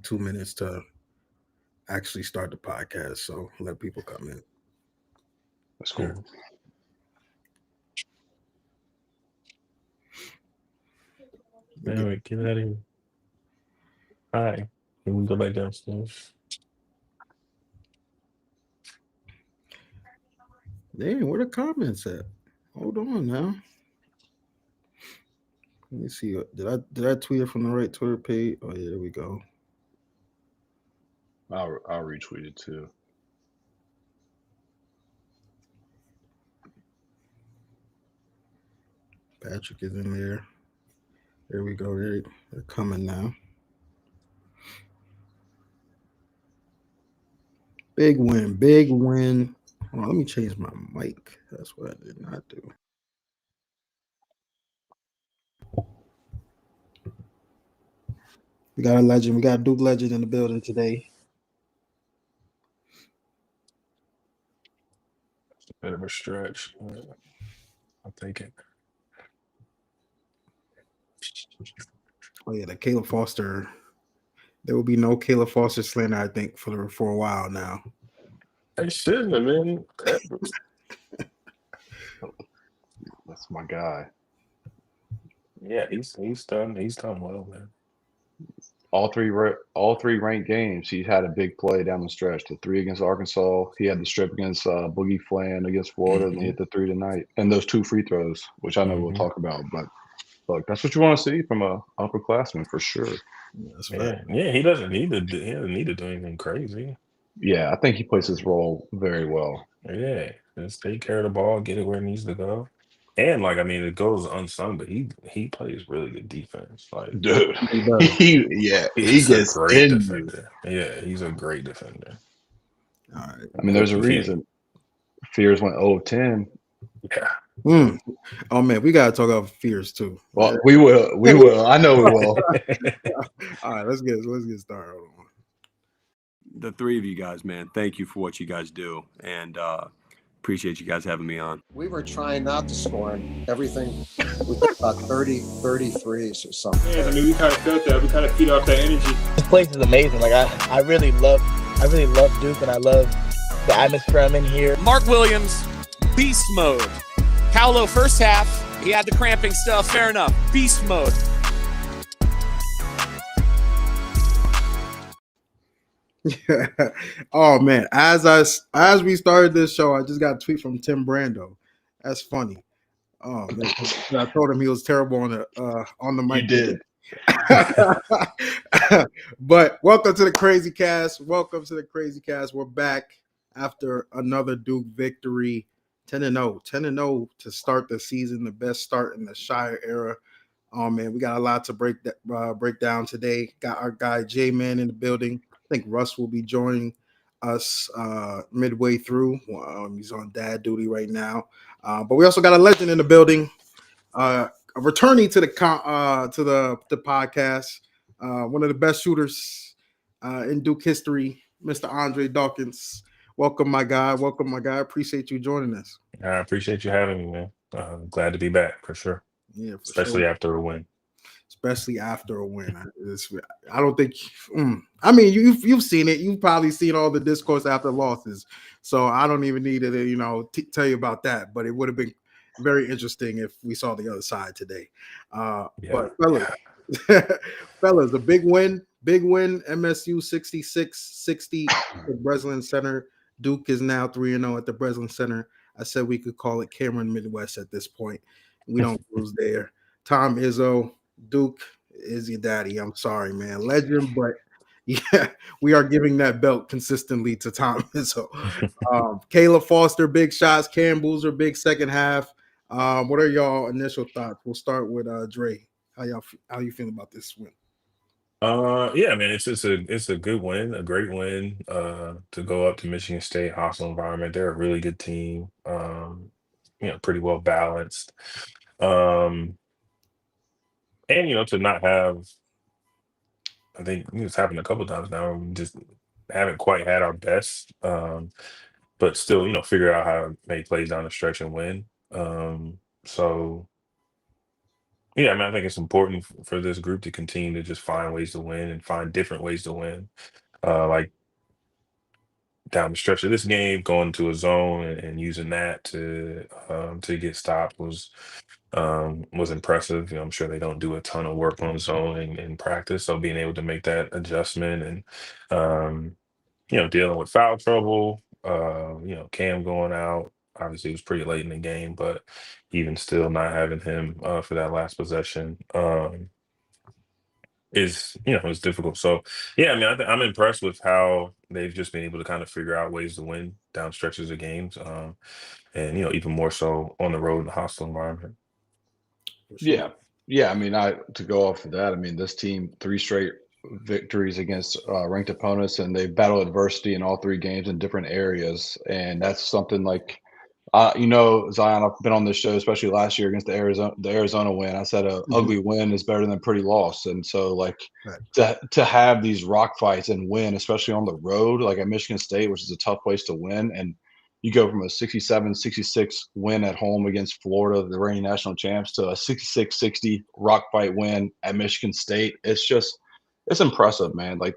like 2 minutes to actually start the podcast, so let people come in. That's cool. Anyway, get out of here. Hi. Can we go back downstairs? Damn, where the comments at? Hold on now. Let me see. Did I tweet it from the right Twitter page? Oh yeah, there we go. I'll retweet it too. Patrick is in there. There we go. They're coming now. Big win. Big win. Hold on, let me change my mic. That's what I did not do. We got a legend. We got Duke Legend in the building today. It's a bit of a stretch. I'll take it. Oh yeah, the Caleb Foster. There will be no Caleb Foster slander, I think, for a while now. I shouldn't have been. That's my guy. Yeah, he's done. He's done well, man. All three ranked games, he had a big play down the stretch. The 3 against Arkansas, he had the strip against Boogie Flan against Florida, and he hit the 3 tonight, and those 2 free throws, which I know we'll talk about. But look, that's what you want to see from a upperclassman for sure. Yeah, he doesn't need to. He doesn't need to do anything crazy. Yeah, I think he plays his role very well. Yeah, just take care of the ball, get it where it needs to go. And it goes unsung, but he plays really good defense. Like, dude, he gets a great in defender. Yeah, he's a great defender. All right. I mean, there's a reason. Fears went 0-10. Yeah. Oh man, we gotta talk about Fears too. Well, we will. I know we will. All right, let's get started. Hold on. The 3 of you guys, man, thank you for what you guys do, and appreciate you guys having me on. We were trying not to score, and everything was about 33s or something. Yeah, I mean, we kind of felt that. We kind of feed off that energy. This place is amazing. Like I really love Duke, and I love the atmosphere I'm in here. Mark Williams, beast mode. Paolo first half, he had the cramping stuff. Fair enough. Beast mode. Yeah. Oh man, as we started this show, I just got a tweet from Tim Brando. That's funny. Oh man, I told him he was terrible on the mic. You did. But welcome to the Crazy Cast. Welcome to the Crazy Cast. We're back after another Duke victory. 10-0. 10-0 to start the season, the best start in the Scheyer era. Oh man, we got a lot to break down today. Got our guy JMann in the building. I think Russ will be joining us midway through. He's on dad duty right now. But we also got a legend in the building, returning to the podcast. One of the best shooters in Duke history, Mr. Andre Dawkins. Welcome, my guy. Appreciate you joining us. I appreciate you having me, man. Glad to be back for sure. Yeah, especially after a win. I don't think. I mean, you've seen it. You've probably seen all the discourse after losses. So I don't even need to, tell you about that. But it would have been very interesting if we saw the other side today. But fellas, a big win. MSU 66-60 at the Breslin Center. Duke is now 3-0 at the Breslin Center. I said we could call it Cameron Midwest at this point. We don't lose there. Tom Izzo, Duke is your daddy. I'm sorry, man. Legend, but yeah, we are giving that belt consistently to Tom Izzo. Caleb Foster, big shots. Cam Boozer, big second half. What are y'all initial thoughts? We'll start with Dre. How you feel about this win? Yeah, man, it's a good win, a great win. To go up to Michigan State, hostile environment. They're a really good team. Pretty well balanced. And to not have, I think it's happened a couple times now. We just haven't quite had our best, but still, figure out how to make plays down the stretch and win. So Yeah, I mean, I think it's important for this group to continue to just find ways to win and find different ways to win. Like down the stretch of this game, going to a zone and using that to get stopped was impressive. You know, I'm sure they don't do a ton of work on zone in practice, so being able to make that adjustment and dealing with foul trouble, Cam going out. Obviously, it was pretty late in the game, but even still, not having him for that last possession is difficult. So, yeah, I mean, I'm impressed with how they've just been able to kind of figure out ways to win down stretches of games, and even more so on the road in a hostile environment. For sure. Yeah. Yeah. I mean, to go off of that, I mean, this team, 3 straight victories against ranked opponents, and they've battled adversity in all 3 games in different areas. And that's something like, Zion, I've been on this show, especially last year against the Arizona win. I said a ugly win is better than a pretty loss. And so, like, Right. to have these rock fights and win, especially on the road, like at Michigan State, which is a tough place to win, and you go from a 67-66 win at home against Florida, the reigning national champs, to a 66-60 rock fight win at Michigan State. It's impressive, man. Like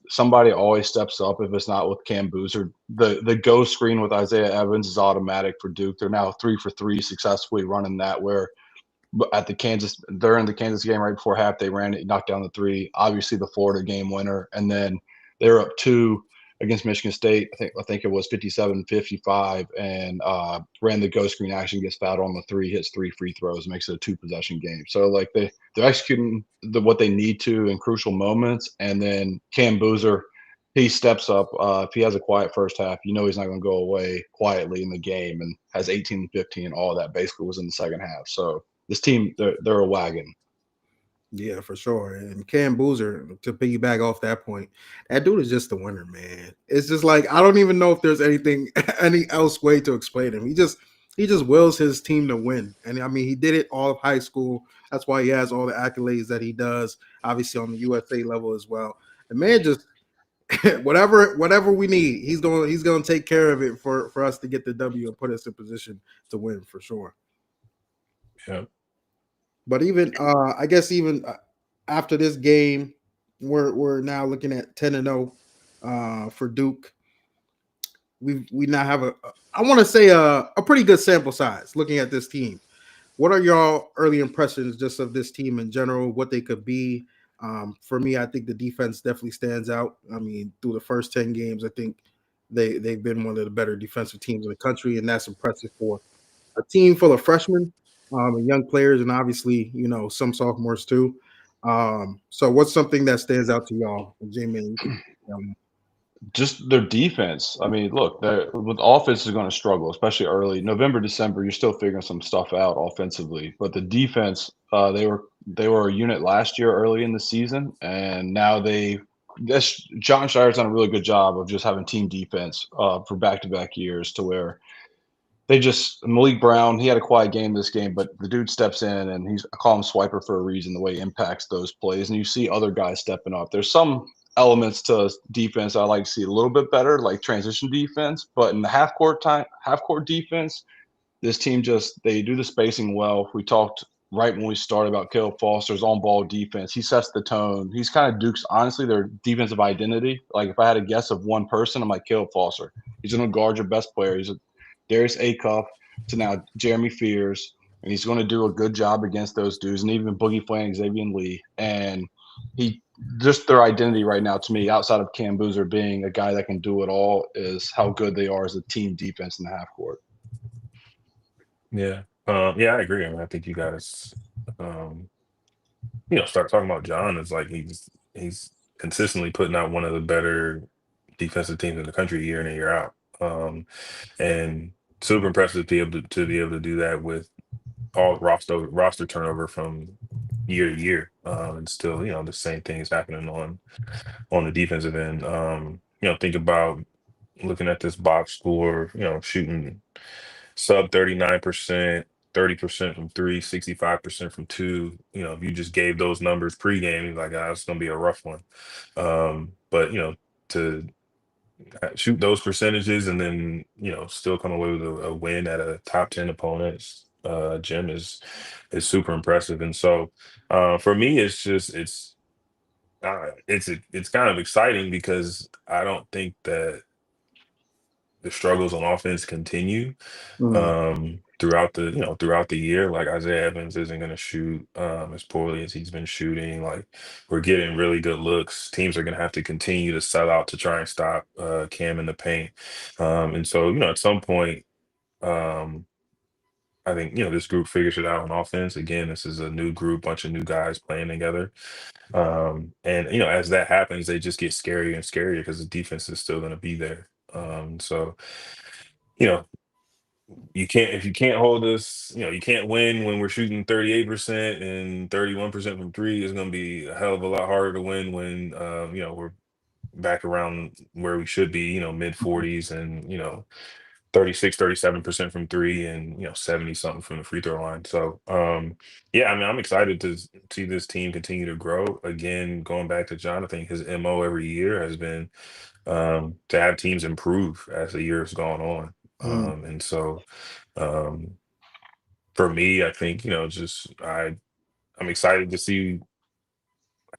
somebody always steps up if it's not with Cam Boozer. The go screen with Isaiah Evans is automatic for Duke. They're now 3 for 3 successfully running that, where during the Kansas game right before half, they ran it, knocked down the 3. Obviously the Florida game winner. And then they were up 2 against Michigan State. I think it was 57-55, and ran the go screen action, gets fouled on the 3, hits 3 free throws, makes it a 2-possession game. So like they're executing what they need to in crucial moments. And then Cam Boozer, he steps up. If he has a quiet first half, he's not going to go away quietly in the game, and has 18 15. All of that basically was in the second half. So this team, they're a wagon. Yeah, for sure. And Cam Boozer, to piggyback off that point, that dude is just a winner, man. It's just like I don't even know if there's any else way to explain him. He just wills his team to win. And I mean, he did it all of high school. That's why he has all the accolades that he does, obviously on the USA level as well. The man just whatever we need, he's going to take care of it for us to get the W and put us in position to win for sure. Yeah. But even I guess even after this game, we're now looking at 10-0 for Duke. We now have I want to say a pretty good sample size looking at this team. What are y'all early impressions just of this team in general? What they could be? For me, I think the defense definitely stands out. I mean, through the first 10 games, I think they've been one of the better defensive teams in the country, and that's impressive for a team full of freshmen. And young players, and obviously, some sophomores too. So what's something that stands out to y'all, JMann? Just their defense. I mean, look, the offense is going to struggle, especially early November, December. You're still figuring some stuff out offensively, but the defense, they were a unit last year early in the season, and now John Scheyer's done a really good job of just having team defense for back-to-back years, to where Maliq Brown, he had a quiet game this game, but the dude steps in, and I call him Swiper for a reason, the way he impacts those plays. And you see other guys stepping up. There's some elements to defense I like to see a little bit better, like transition defense. But in the half court defense, this team they do the spacing well. We talked right when we started about Caleb Foster's on-ball defense. He sets the tone. He's kind of Duke's, honestly, their defensive identity. Like if I had a guess of one person, I'm like Caleb Foster. He's going to guard your best player. He's Darius Acuff to now Jeremy Fears, and he's going to do a good job against those dudes, and even Boogie Flan, Xavier Lee. And just their identity right now, to me, outside of Cam Boozer being a guy that can do it all, is how good they are as a team defense in the half court. Yeah. I agree. I mean, I think you guys, start talking about John as like he's consistently putting out one of the better defensive teams in the country year in and year out. And super impressive to be able to do that with all roster turnover from year to year, and still the same thing is happening on the defensive end. Think about looking at this box score, shooting sub 39%, 30% from 3, 65% from 2. If you just gave those numbers pregame, you're like, it's going to be a rough one. But to shoot those percentages and then still come away with a win at a top 10 opponent, gym is super impressive. And so for me, it's kind of exciting because I don't think that the struggles on offense continue Mm, throughout the year. Like Isaiah Evans isn't going to shoot as poorly as he's been shooting. Like we're getting really good looks. Teams are going to have to continue to sell out to try and stop Cam in the paint. And so at some point, um, I think this group figures it out on offense. Again, this is a new group, bunch of new guys playing together. And as that happens, they just get scarier and scarier because the defense is still going to be there. So you know, you can't if you can't hold us, you can't win when we're shooting 38% and 31% from three. It's going to be a hell of a lot harder to win when we're back around where we should be, mid 40s and 36, 37% from three and 70 something from the free throw line. So yeah, I mean, I'm excited to see this team continue to grow. Again, going back to Jonathan, his MO every year has been to have teams improve as the year's gone on. mm, And so um, for me, I think, I'm excited to see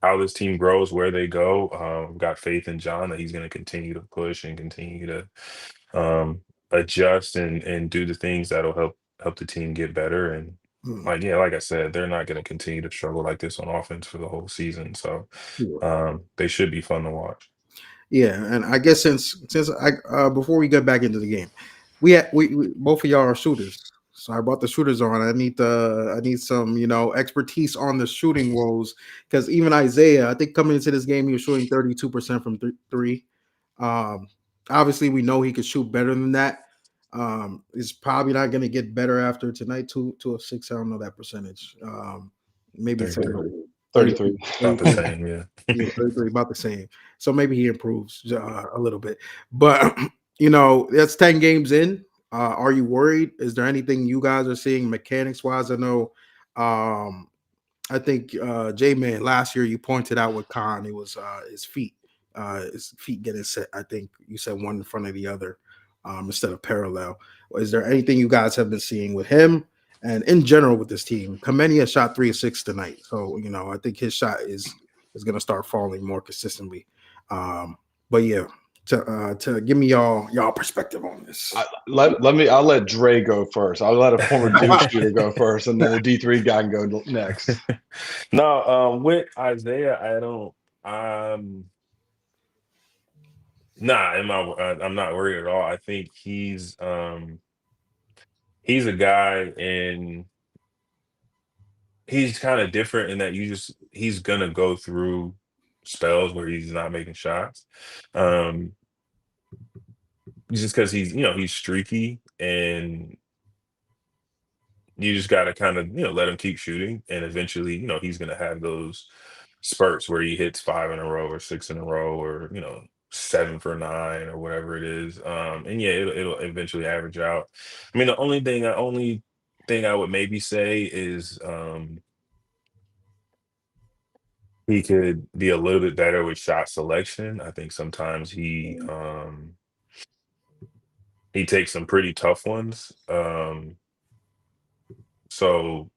how this team grows, where they go. Got faith in John that he's going to continue to push and continue to adjust and do the things that'll help the team get better. And mm. like I said, they're not going to continue to struggle like this on offense for the whole season. So they should be fun to watch. Yeah, and I guess since I before we get back into the game, we both of y'all are shooters. So I brought the shooters on. I need some expertise on the shooting woes because even Isaiah, I think coming into this game, he was shooting 32% from three. Um, Obviously, we know he could shoot better than that. It's probably not going to get better after tonight. 2 of 6. I don't know that percentage. Maybe it's 33. About the same, yeah. Yeah, 33, about the same. So maybe he improves a little bit. But that's 10 games in. Are you worried? Is there anything you guys are seeing mechanics wise? I know I think JMann last year you pointed out with Khan, it was his feet getting set. I think you said one in front of the other instead of parallel. Is there anything you guys have been seeing with him and in general with this team? Khamenia shot 3 of 6 tonight, so I think his shot is going to start falling more consistently. But yeah, to give me y'all perspective on this. I'll let Dre go first. I'll let a former Duke shooter go first, and then the D3 guy can go next. No, with Isaiah, I'm not worried at all. I think he's a guy, and he's kind of different in that he's gonna go through spells where he's not making shots. Just because he's streaky, and you just got to kind of let him keep shooting, and eventually he's gonna have those spurts where he hits 5 in a row or 6 in a row or 7 for 9 or whatever it is. And yeah, it'll eventually average out. I mean, the only thing I would maybe say is he could be a little bit better with shot selection. I think sometimes he takes some pretty tough ones. So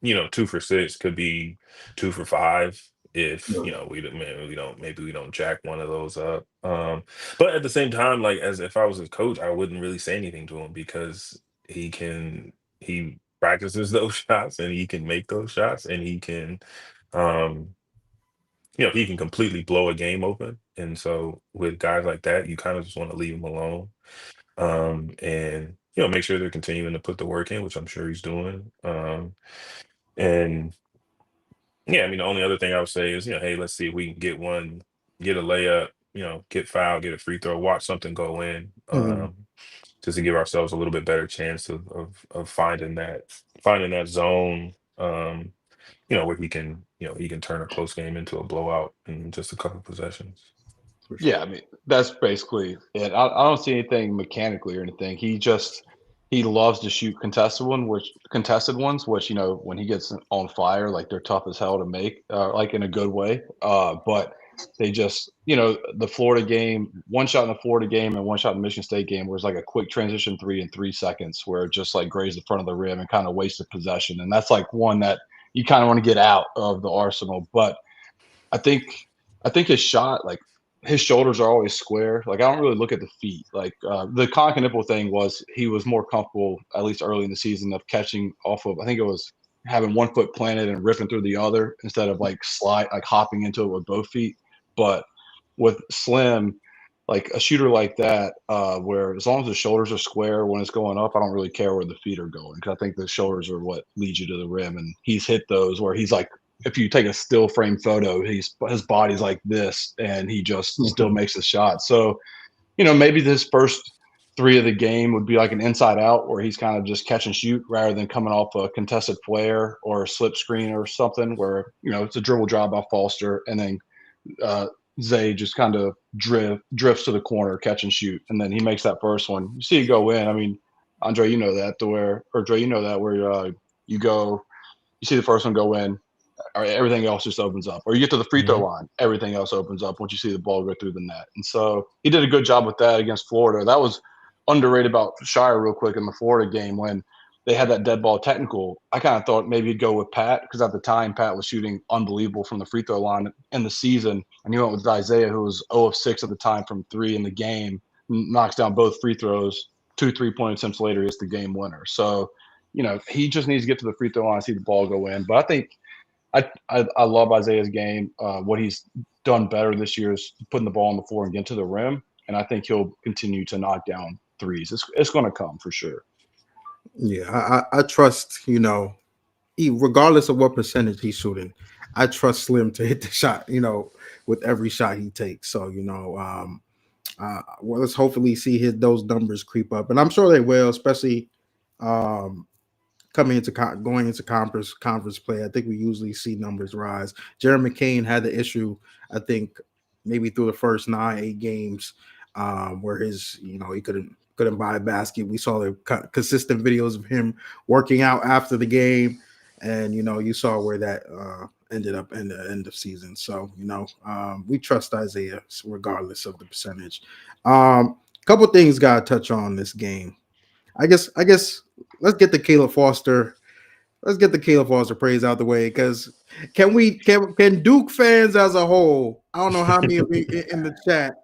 2 for 6 could be 2 for 5 if we don't jack one of those up. But at the same time, like, as if I was his coach, I wouldn't really say anything to him because he practices those shots and he can make those shots, and he can he can completely blow a game open. And so with guys like that, you kind of just want to leave him alone. And make sure they're continuing to put the work in, which I'm sure he's doing. And yeah, I mean, the only other thing I would say is, hey, let's see if we can get a layup, get fouled, get a free throw, watch something go in, just to give ourselves a little bit better chance of finding that zone, where he can turn a close game into a blowout in just a couple possessions. Yeah, I mean, that's basically it. I don't see anything mechanically or anything. He loves to shoot contested ones, which when he gets on fire, like, they're tough as hell to make, like, in a good way. But they just, the Florida game, one shot in the Florida game and one shot in the Michigan State game was like a quick transition 3 in 3 seconds where it just like grazed the front of the rim and kind of wasted possession. And that's like one that you kind of want to get out of the arsenal. But I think his shot, like his shoulders are always square. Like I don't really look at the feet. Like the Conk and nipple thing was he was more comfortable, at least early in the season, of catching off of, I think it was having one foot planted and ripping through the other instead of like hopping into it with both feet. But with Slim, like a shooter like that, where as long as the shoulders are square when it's going up, I don't really care where the feet are going because I think the shoulders are what leads you to the rim. And he's hit those where he's like, if you take a still frame photo, his body's like this, and he just still makes the shot. So, maybe this first 3 of the game would be like an inside out where he's kind of just catch and shoot rather than coming off a contested flare or a slip screen or something where, it's a dribble drive by Foster and then Zay just kind of drifts to the corner, catch and shoot, and then he makes that first one. You see it go in. I mean, Andre, Dre, where you go, you see the first one go in, everything else just opens up. Or you get to the free throw line, everything else opens up once you see the ball go through the net. And so he did a good job with that against Florida. That was underrated about Scheyer real quick in the Florida game when they had that dead ball technical. I kind of thought maybe he'd go with Pat because at the time Pat was shooting unbelievable from the free throw line in the season. And he went with Isaiah, who was 0 of 6 at the time from 3 in the game, knocks down both free throws, 2 3-point attempts later, it's the game winner. So, he just needs to get to the free throw line and see the ball go in. But I think I love Isaiah's game. What he's done better this year is putting the ball on the floor and getting to the rim. And I think he'll continue to knock down threes. It's going to come for sure. Yeah, I trust, regardless of what percentage he's shooting, I trust Slim to hit the shot, with every shot he takes. So, let's hopefully see those numbers creep up. And I'm sure they will, especially going into conference play. I think we usually see numbers rise. Jared McCain had the issue, I think, maybe through the first 9-8 games, where he couldn't buy a basket. We saw the consistent videos of him working out after the game, and you saw where that ended up in the end of season. So we trust Isaiah regardless of the percentage. Couple things got to touch on this game. I guess let's get the Caleb Foster. Let's get the Caleb Foster praise out the way, because can Duke fans as a whole, I don't know how many of you in the chat,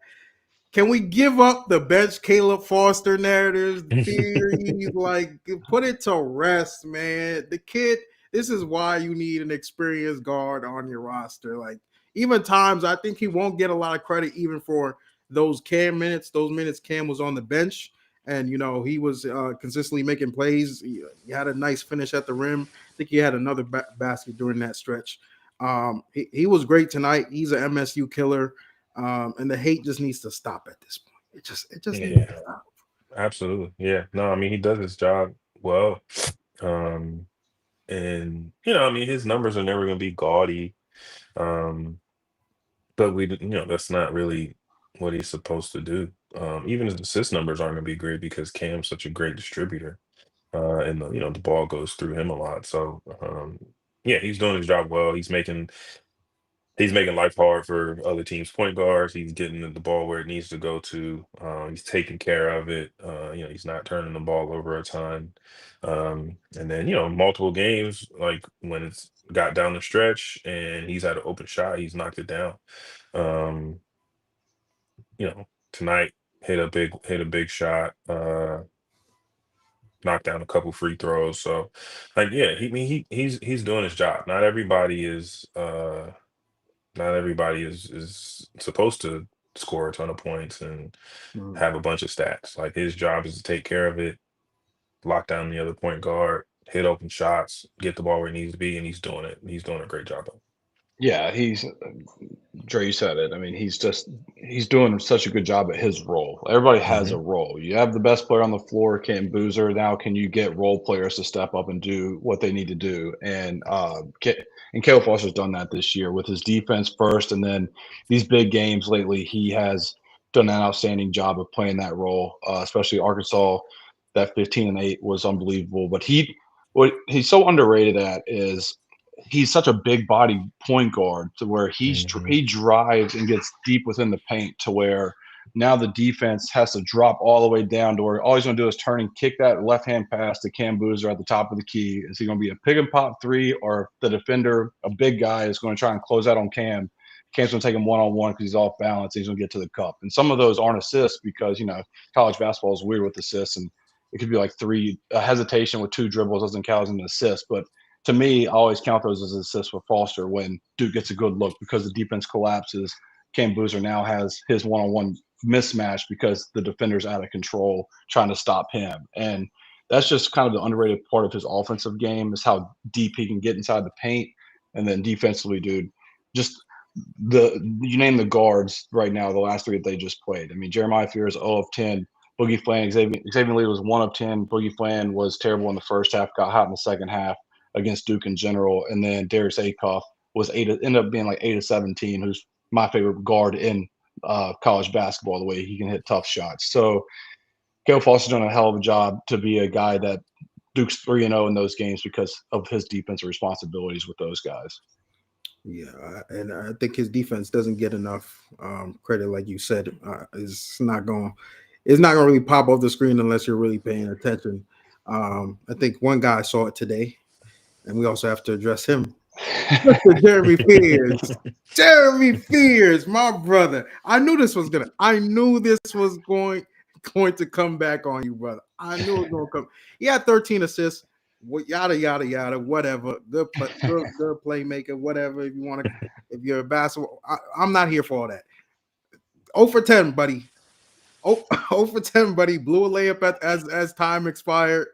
can we give up the bench Caleb Foster narratives, theories, like put it to rest, man? The kid, this is why you need an experienced guard on your roster. Like even times, I think he won't get a lot of credit even for those Cam minutes. Those minutes Cam was on the bench. And, he was consistently making plays. He had a nice finish at the rim. I think he had another basket during that stretch. He was great tonight. He's an MSU killer. And the hate just needs to stop at this point. It just needs to stop. Absolutely. Yeah. No, I mean, he does his job well. And, his numbers are never going to be gaudy. But that's not really what he's supposed to do. Even his assist numbers aren't going to be great because Cam's such a great distributor, and the ball goes through him a lot. So he's doing his job well. He's making life hard for other teams' point guards. He's getting the ball where it needs to go to. He's taking care of it. He's not turning the ball over a ton. And then multiple games, like when it's got down the stretch and he's had an open shot, he's knocked it down. Tonight hit a big shot, knocked down a couple free throws. So he's doing his job. Not everybody is supposed to score a ton of points and have a bunch of stats. Like his job is to take care of it, lock down the other point guard, hit open shots, get the ball where it needs to be, and he's doing it. He's doing a great job of it. Yeah, Dre, you said it. I mean, he's doing such a good job at his role. Everybody has a role. You have the best player on the floor, Cam Boozer. Now, can you get role players to step up and do what they need to do? And Caleb Foster's done that this year with his defense first, and then these big games lately, he has done an outstanding job of playing that role, especially Arkansas. That 15-8 was unbelievable. But what he's so underrated at is he's such a big body point guard to where he drives and gets deep within the paint to where now the defense has to drop all the way down to where all he's going to do is turn and kick that left-hand pass to Cam Boozer at the top of the key. Is he going to be a pick and pop three, or the defender, a big guy, is going to try and close out on Cam? Cam's going to take him one-on-one because he's off balance and he's going to get to the cup. And some of those aren't assists because, college basketball is weird with assists, and it could be like a hesitation with 2 dribbles doesn't count as an assist. But to me, I always count those as assists for Foster when Duke gets a good look because the defense collapses. Cam Boozer now has his one-on-one mismatch because the defender's out of control trying to stop him. And that's just kind of the underrated part of his offensive game is how deep he can get inside the paint. And then defensively, dude, just you name the guards right now, the last 3 that they just played. I mean, Jeremiah Fear is 0 of 10. Boogie Flan, Xavier Lee was 1 of 10. Boogie Flan was terrible in the first half, got hot in the second half against Duke in general. And then Darius Akoff ended up being like 8 of 17, who's my favorite guard in college basketball, the way he can hit tough shots. So Caleb Foster's done a hell of a job to be a guy that Duke's 3-0 in those games because of his defensive responsibilities with those guys. Yeah, and I think his defense doesn't get enough credit, like you said. It's not going to really pop off the screen unless you're really paying attention. I think one guy saw it today, and we also have to address him. Jeremy Fears. Jeremy Fears, my brother. I knew this was going to come back on you, brother. I knew it was going to come. He had 13 assists. Yada yada yada, whatever. Good playmaker, whatever. If you want to, if you're a basketball, I'm not here for all that. 0 for 10, buddy. 0 for 10, buddy. Blew a layup as time expired.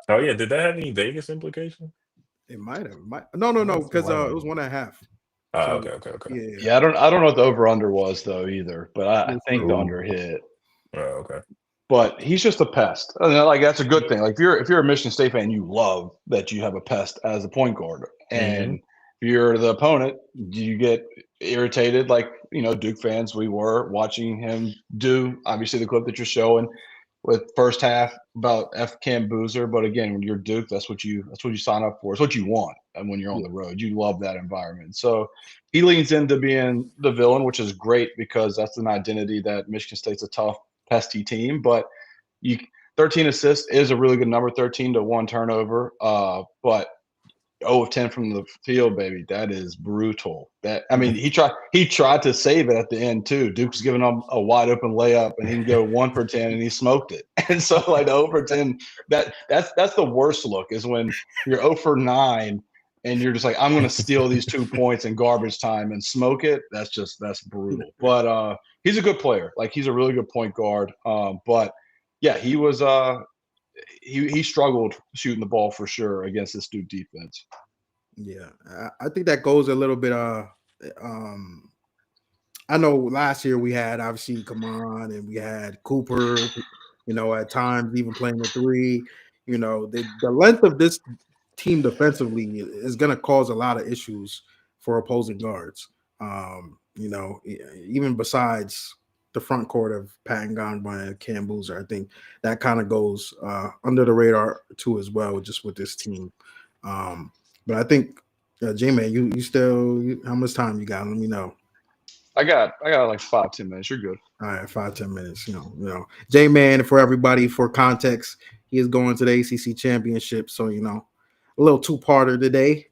Oh yeah, did that have any Vegas implication? It might have. No, because it was 1.5. Oh, okay. Yeah, I don't know what the over under was though either, but I think the under hit. Oh, okay. But he's just a pest. I mean, like that's a good thing. Like if you're a Michigan State fan, you love that you have a pest as a point guard. And if you're the opponent, you get irritated. Like Duke fans, we were watching him do obviously the clip that you're showing with first half about F Cam Boozer. But again, when you're Duke, that's what you sign up for. It's what you want. And when you're on the road, you love that environment. So he leans into being the villain, which is great because that's an identity that Michigan State's a tough, pesty team. But 13 assists is a really good number, 13 to 1 turnover. But 0 of 10 from the field, baby, that is brutal. He tried to save it at the end too. Duke's giving him a wide open layup and he can go 1 for 10 and he smoked it. And so like 0 for 10, that's the worst look is when you're 0 for 9 and you're just like, I'm going to steal these 2 points in garbage time and smoke it. That's brutal. But he's a good player. Like he's a really good point guard. But yeah, he was he struggled shooting the ball for sure against this Duke defense. Yeah, I think that goes a little bit. I know last year we had obviously Kamon and we had Cooper. At times even playing the 3. The length of this team defensively is going to cause a lot of issues for opposing guards. Even besides the front court of Pat Ngongba and Cam Boozer, I think that kind of goes under the radar too as well, just with this team. But I think JMann, you still how much time you got? Let me know. I got like 5-10 minutes. You're good. All right, 5-10 minutes. JMann, for everybody, for context, he is going to the ACC championship. So a little 2-parter today.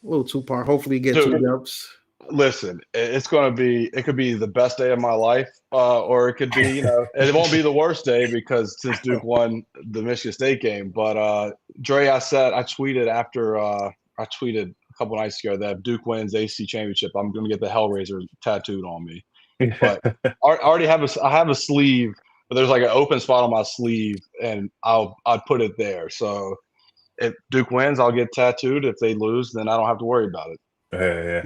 A little 2-part. Hopefully, get 2 jumps. Listen, it could be the best day of my life, or it could be, it won't be the worst day because since Duke won the Michigan State game. But Dre, I tweeted a couple nights ago that if Duke wins the ACC championship, I'm going to get the Hellraiser tattooed on me. But I already have a sleeve, but there's like an open spot on my sleeve, and I'll put it there. So if Duke wins, I'll get tattooed. If they lose, then I don't have to worry about it. Yeah.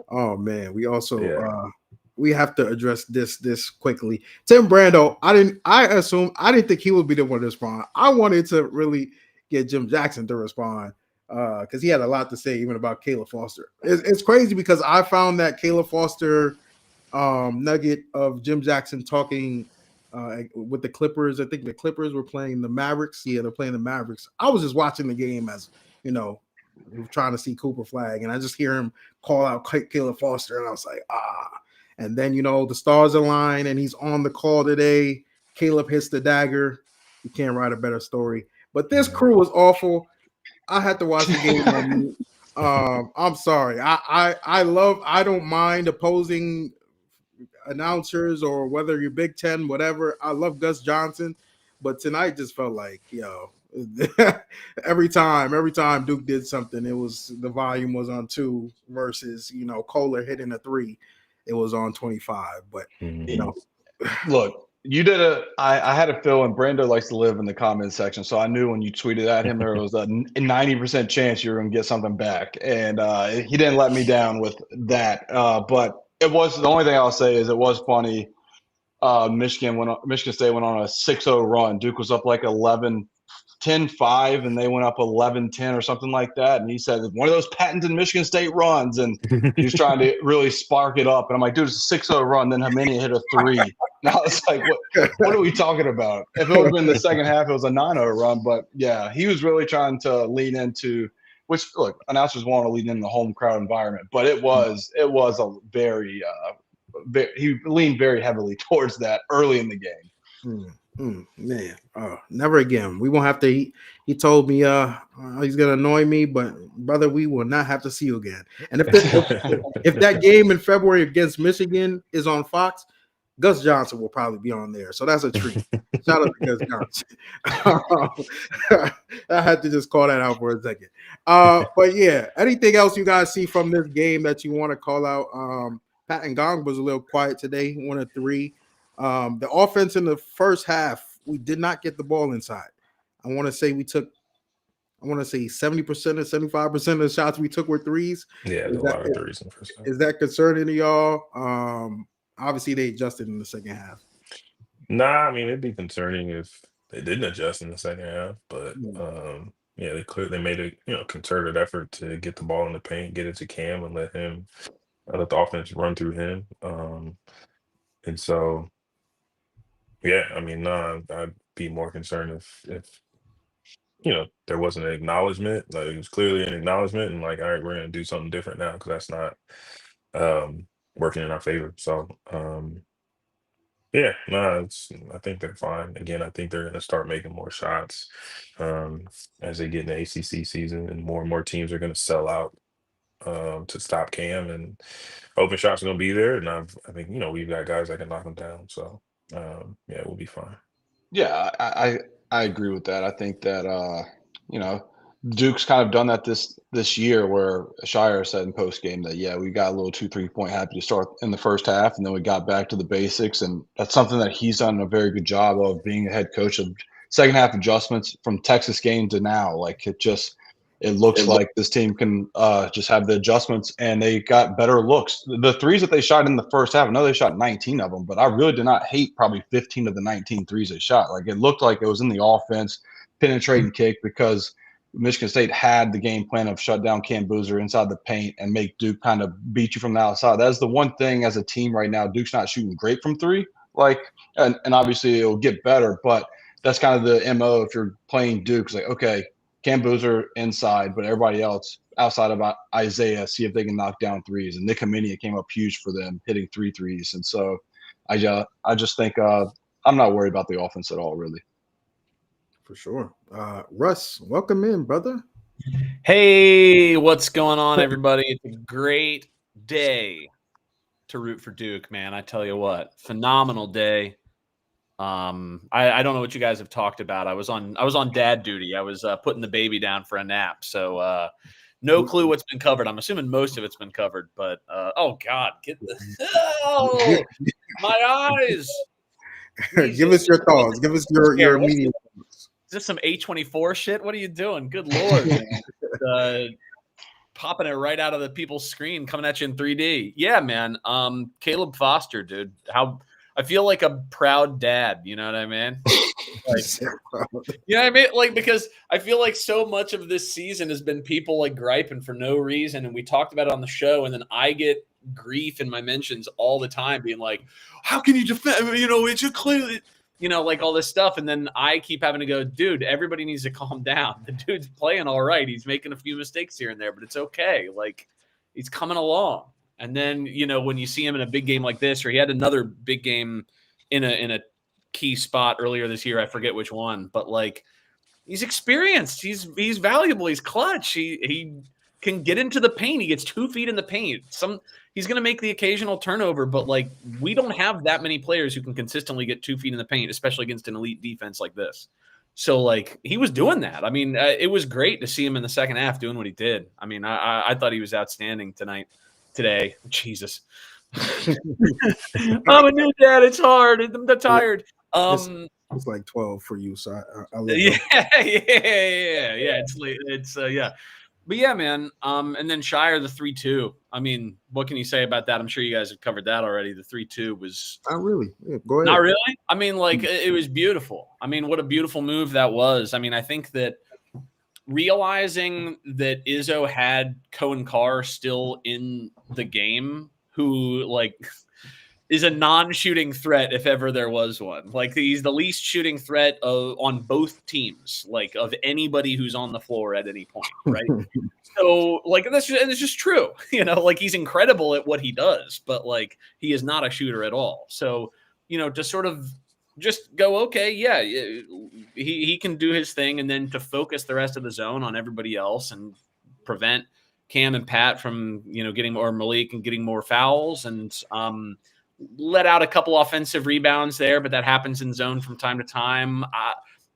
Oh man, we also we have to address this quickly. Tim Brando, I didn't think he would be the one to respond. I wanted to really get Jim Jackson to respond because he had a lot to say even about Caleb Foster. It's crazy because I found that Caleb Foster nugget of Jim Jackson talking with the Clippers. I think the Clippers were playing the Mavericks. Yeah, they're playing the Mavericks. I was just watching the game as, trying to see Cooper Flag, and I just hear him call out Caleb Foster, and I was like, And then, the stars align, and he's on the call today. Caleb hits the dagger. You can't write a better story. But this crew was awful. I had to watch the game on mute. I'm sorry. I don't mind opposing announcers or whether you're Big Ten, whatever. I love Gus Johnson, but tonight just felt like, every time Duke did something, it was the volume was on 2 versus, Kohler hitting a 3. It was on 25. But look, you did I had a feel, and Brando likes to live in the comment section, so I knew when you tweeted at him there was a 90% chance you were going to get something back, and he didn't let me down with that. But it was the only thing I'll say is it was funny. Michigan State went on a 6-0 run. Duke was up like 10-5, and they went up 11-10 or something like that. And he said one of those patented Michigan State runs, and he was trying to really spark it up. And I'm like, dude, it's a 6-0 run. Then Khamenia hit a 3. Now it's like, what are we talking about? If it would have been the second half, it was a 9-0 run. But yeah, he was really trying to lean into, which look, announcers want to lean in the home crowd environment, but it was a very he leaned very heavily towards that early in the game. Man, never again. We won't have to. He told me he's gonna annoy me, but brother, we will not have to see you again. And if that game in February against Michigan is on Fox, Gus Johnson will probably be on there. So that's a treat. Shout out to Gus Johnson. I had to just call that out for a second. But yeah, anything else you guys see from this game that you want to call out? Pat Ngongba was a little quiet today, 1 of 3. The offense in the first half, we did not get the ball inside. I want to say 70% or 75% of the shots we took were threes. Yeah, a lot of threes in the first half. Is that concerning to y'all? Obviously, they adjusted in the second half. Nah, I mean, it'd be concerning if they didn't adjust in the second half. But they made a concerted effort to get the ball in the paint, get it to Cam, and let the offense run through him. And so, yeah, I mean, I'd be more concerned if there wasn't an acknowledgement. Like, it was clearly an acknowledgement, and like, all right, we're gonna do something different now because that's not working in our favor. So, I think they're fine. Again, I think they're gonna start making more shots as they get in the ACC season, and more teams are gonna sell out to stop Cam, and open shots are going to be there. And I think, we've got guys that can knock them down. So, we'll be fine. Yeah, I agree with that. I think that, Duke's kind of done that this year, where Scheyer said in post game that, we got a little 2-3 point happy to start in the first half, and then we got back to the basics. And that's something that he's done a very good job of, being a head coach, of second half adjustments from Texas game to now. Like, it looks like this team can just have the adjustments, and they got better looks. The threes that they shot in the first half, I know they shot 19 of them, but I really did not hate probably 15 of the 19 threes they shot. Like, it looked like it was in the offense, penetrating kick, because Michigan State had the game plan of shut down Cam Boozer inside the paint and make Duke kind of beat you from the outside. That's the one thing as a team right now. Duke's not shooting great from 3, and obviously it'll get better, but that's kind of the MO if you're playing Duke. It's like, okay, Cam Boozer inside, but everybody else outside of Isaiah, see if they can knock down threes. And Nick Khamenia came up huge for them, hitting 3 threes. And so I just think I'm not worried about the offense at all, really. For sure. Russ, welcome in, brother. Hey, what's going on, everybody? It's a great day to root for Duke, man. I tell you what, phenomenal day. I don't know what you guys have talked about. I was on dad duty. I was putting the baby down for a nap. So no clue what's been covered. I'm assuming most of it's been covered, but oh God, my eyes. Give us your thoughts. Give us your immediate thoughts. Is this some A24 shit? What are you doing? Good Lord, man. Popping it right out of the people's screen, coming at you in 3D. Yeah, man. Caleb Foster, dude. I feel like a proud dad, you know what I mean? Like, because I feel like so much of this season has been people like griping for no reason, and we talked about it on the show, and then I get grief in my mentions all the time, being like, "How can you defend? It's clearly like all this stuff. And then I keep having to go, dude, everybody needs to calm down. The dude's playing all right. He's making a few mistakes here and there, but it's okay. Like, he's coming along. And then, when you see him in a big game like this, or he had another big game in a key spot earlier this year, I forget which one, but like, he's experienced. He's valuable. He's clutch. He can get into the paint. He gets 2 feet in the paint. He's going to make the occasional turnover, but like, we don't have that many players who can consistently get 2 feet in the paint, especially against an elite defense like this. So like, he was doing that. I mean, it was great to see him in the second half doing what he did. I mean, I thought he was outstanding today. Jesus. I'm a new dad. It's hard. I'm tired. It's like 12 for you, so I yeah. It's late. It's yeah. But yeah, man. And then Scheyer, the 3-2. I mean, what can you say about that? I'm sure you guys have covered that already. The 3-2 was not really. Yeah, go ahead. Not really. I mean, like, it was beautiful. I mean, what a beautiful move that was. I mean, I think that realizing that Izzo had Cohen Carr still in the game, who like is a non-shooting threat if ever there was one. Like, he's the least shooting threat on both teams, like, of anybody who's on the floor at any point, right? So, like, it's just true. Like, he's incredible at what he does, but like, he is not a shooter at all. So, to sort of just go, okay, yeah, he can do his thing, and then to focus the rest of the zone on everybody else and prevent Cam and Pat from, getting more Maliq and getting more fouls, and let out a couple offensive rebounds there, but that happens in zone from time to time.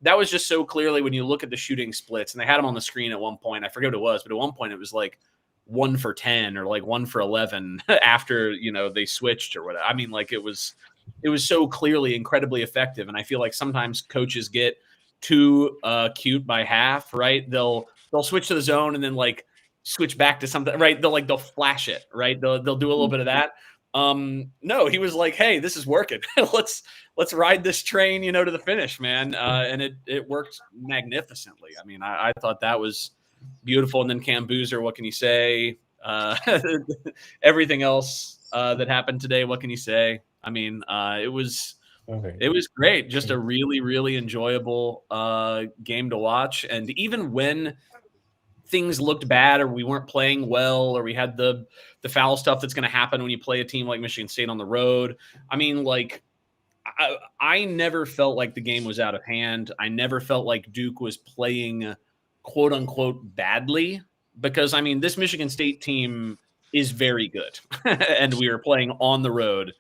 That was just so clearly when you look at the shooting splits, and they had them on the screen at one point. I forget what it was, but at one point it was like 1 for 10 or like 1 for 11 after, they switched or whatever. I mean, like, it was so clearly incredibly effective. And I feel like sometimes coaches get too cute by half, right? They'll switch to the zone and then like switch back to something, right? They'll flash it, right? They'll do a little bit of that. No, he was like, hey, this is working. let's ride this train, to the finish, man. And it worked magnificently. I mean, I thought that was beautiful. And then Cam Boozer, what can you say? Everything else that happened today, what can you say? I mean, it was great. Just a really, really enjoyable game to watch. And even when things looked bad or we weren't playing well or we had the foul stuff that's going to happen when you play a team like Michigan State on the road, I mean, like, I never felt like the game was out of hand. I never felt like Duke was playing quote unquote badly, because I mean, this Michigan State team is very good. And we were playing on the road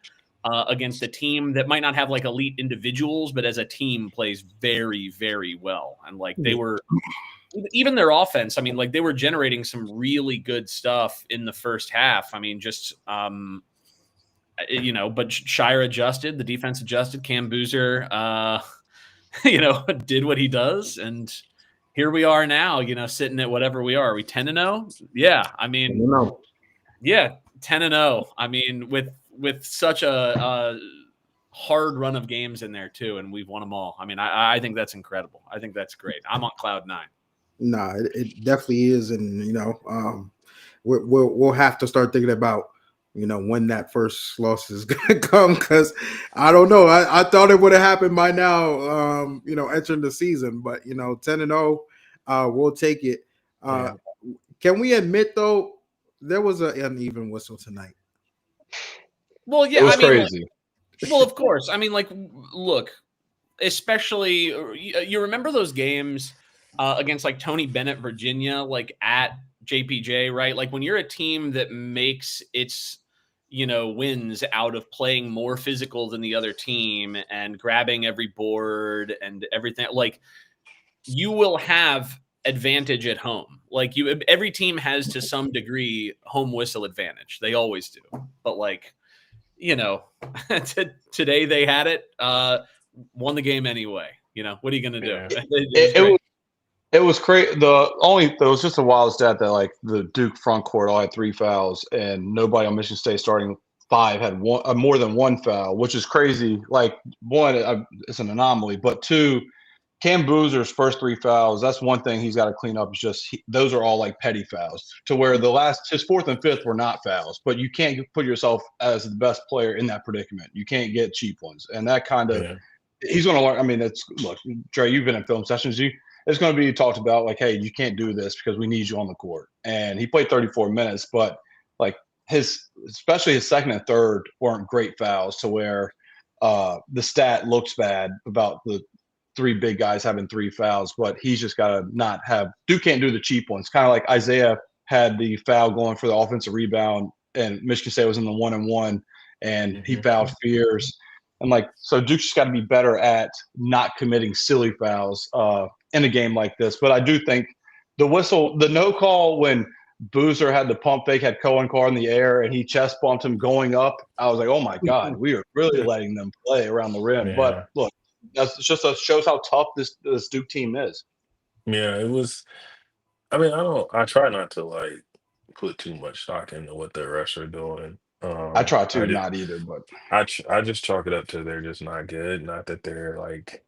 against a team that might not have like elite individuals, but as a team plays very, very well. And like, they were, even their offense, I mean, like, they were generating some really good stuff in the first half. I mean, just, but Scheyer adjusted, the defense adjusted, Cam Boozer, did what he does. And here we are now, sitting at whatever we are. Are we 10-0? Yeah. I mean, 10-0. I mean, with such a hard run of games in there too, and we've won them all. I mean, I think that's incredible. I think that's great. I'm on cloud 9. Nah, it definitely is, and we'll have to start thinking about when that first loss is gonna come, because I don't know. I thought it would have happened by now, entering the season, but 10-0, we'll take it. Can we admit though there was an uneven whistle tonight? Well, yeah, it was crazy. Well, of course. I mean, like, look, especially you remember those games against like Tony Bennett, Virginia, like at JPJ, right? Like, when you're a team that makes its wins out of playing more physical than the other team and grabbing every board and everything, like, you will have advantage at home. Like, every team has to some degree home whistle advantage. They always do. But like, today they had it, won the game anyway. What are you going to do? It was crazy. It was just a wild stat that like the Duke front court all had 3 fouls, and nobody on Michigan State starting 5 had more than 1 foul, which is crazy. Like, one, it's an anomaly, but 2, Cam Boozer's first 3 fouls, that's one thing he's got to clean up. Is just those are all like petty fouls, to where his 4th and 5th were not fouls. But you can't put yourself as the best player in that predicament. You can't get cheap ones, and that kind of he's going to learn. I mean, look, Dre, you've been in film sessions. It's going to be talked about like, hey, you can't do this because we need you on the court. And he played 34 minutes, but like especially his second and third weren't great fouls to where the stat looks bad about the 3 big guys having 3 fouls, but he's just got to not have – Duke can't do the cheap ones. Kind of like Isaiah had the foul going for the offensive rebound, and Michigan State was in the 1-and-1, and he fouled Fears. And, like, so Duke's just got to be better at not committing silly fouls in a game like this. But I do think the no call when Boozer had the pump fake, had Cohen Carr in the air, and he chest bumped him going up, I was like, oh, my God, we are really letting them play around the rim. Yeah. But, look, that's just shows how tough this Duke team is. Yeah, it was. I mean, I try not to like put too much stock into what the refs are doing. I try to not either, but I just chalk it up to they're just not good. Not that they're like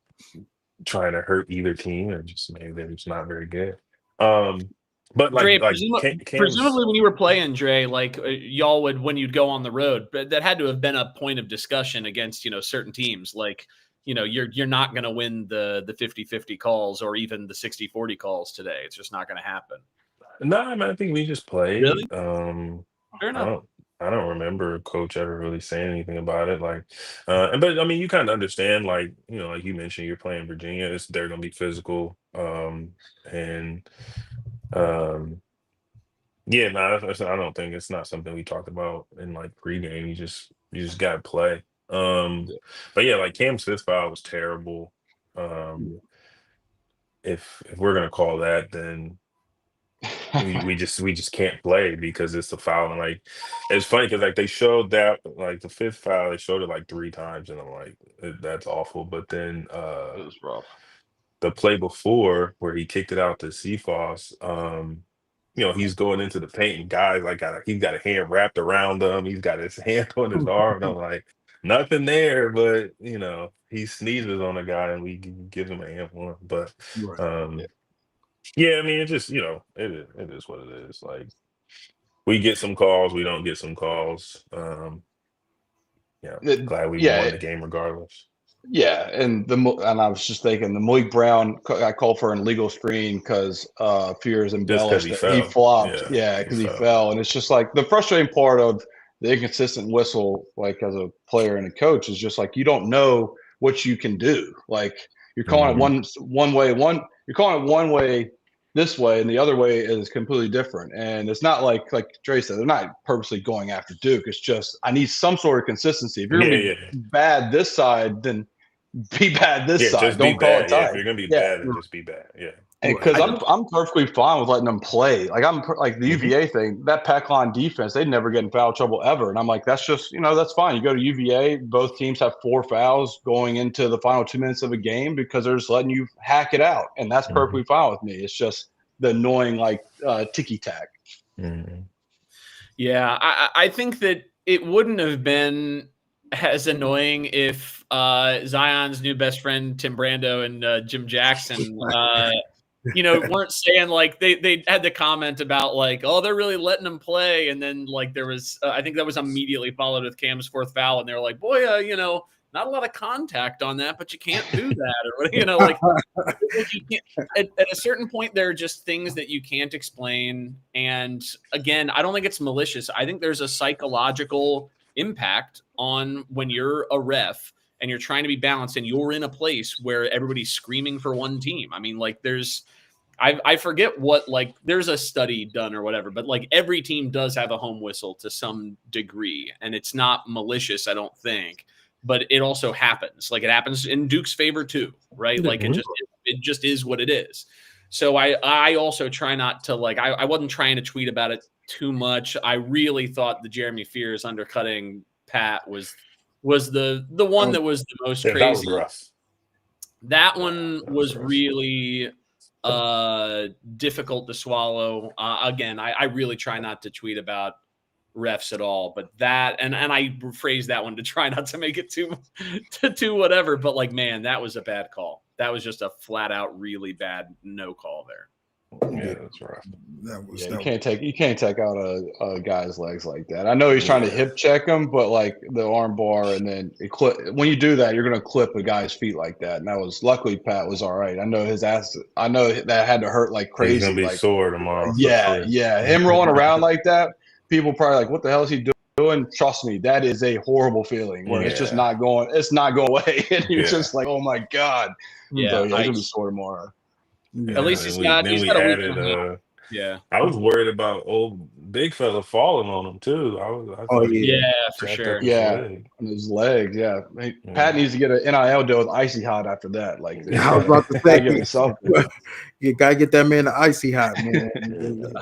trying to hurt either team, or just maybe they're just not very good. But like, Dre, Cam's, presumably when you were playing, Dre, like y'all would, when you'd go on the road, but that had to have been a point of discussion against, certain teams. Like, you're not going to win the 50-50 calls or even the 60-40 calls today. It's just not going to happen. No, I mean, I think we just played. Really? Fair enough. I don't remember Coach ever really saying anything about it. Like, but I mean, you kind of understand, like, like you mentioned, you're playing Virginia. They're going to be physical. Yeah, no, I don't think it's not something we talked about in like pregame. You just got to play. But yeah, like Cam's fifth foul was terrible. If we're gonna call that, then we just can't play because it's the foul. And like, it's funny because like they showed that like the fifth foul, they showed it like 3 times, and I'm like, that's awful. But then it was rough. The play before where he kicked it out to Cephas, he's going into the paint and guys like he's got a hand wrapped around him, he's got his hand on his arm, and I'm like, nothing there, but he sneezes on a guy and we give him a handful. But yeah, I mean, it just it is what it is. Like, we get some calls, we don't get some calls. Glad we won the game regardless. Yeah, and I was just thinking the Maliq Brown got called for an illegal screen because Fears embellished it. He flopped, because he fell, and it's just like the frustrating part of the inconsistent whistle, like as a player and a coach, is just like you don't know what you can do. Like you're calling it one way, you're calling it one way this way, and the other way is completely different. And it's not like Dre said, they're not purposely going after Duke. It's just I need some sort of consistency. If you're gonna be bad this side, then be bad this side. Just don't be call bad. it tight. If you're gonna be bad, then just be bad. Yeah. Because I'm perfectly fine with letting them play. Like I'm like the UVA thing, that pack line defense, they'd never get in foul trouble ever. And I'm like, that's just that's fine. You go to UVA, both teams have 4 fouls going into the final 2 minutes of a game because they're just letting you hack it out, and that's perfectly fine with me. It's just the annoying ticky tack. Yeah, I think that it wouldn't have been as annoying if Zion's new best friend Tim Brando and Jim Jackson weren't saying like they had the comment about like, oh, they're really letting him play, and then like there was I think that was immediately followed with Cam's 4th foul, and they were like, boy, not a lot of contact on that, but you can't do that, or like you can't, at a certain point there are just things that you can't explain. And again, I don't think it's malicious. I think there's a psychological impact on when you're a ref and you're trying to be balanced and you're in a place where everybody's screaming for one team. I mean, like I forget what, like there's a study done or whatever, but like every team does have a home whistle to some degree, and it's not malicious, I don't think, but it also happens. Like it happens in Duke's favor too, right? Like it just is what it is. So I also try not to I wasn't trying to tweet about it too much. I really thought the Jeremy Fears undercutting Pat was the one that was the most crazy. That was rough. That one was really difficult to swallow. Again, I really try not to tweet about refs at all, but that and I phrased that one to try not to make it too whatever. But like, man, that was a bad call. That was just a flat out really bad no call there. Yeah, that's rough. That was Yeah, that you can't take out a guy's legs like that. I know he's trying to hip check him, but like the arm bar, and then when you do that, you're gonna clip a guy's feet like that. And that was luckily Pat was all right. I know his ass. I know that had to hurt like He's crazy. gonna be Like sore tomorrow. For yeah, sure. yeah. Him rolling around like that, people probably like, what the hell is he doing? Trust me, that is a horrible feeling where it's just not going. It's not going away, and you're just like, oh my god. Yeah, So yeah, he's gonna be sore tomorrow. At least then he's we got a week and a half. added. Yeah. I was worried about old big fella falling on him too. I Oh, thought he Yeah, for jacked sure. up his Yeah, leg. on his legs. Yeah, Pat needs to get an NIL deal with Icy Hot after that. Like, I was about to say, give him something. you gotta get that man the icy hot, man.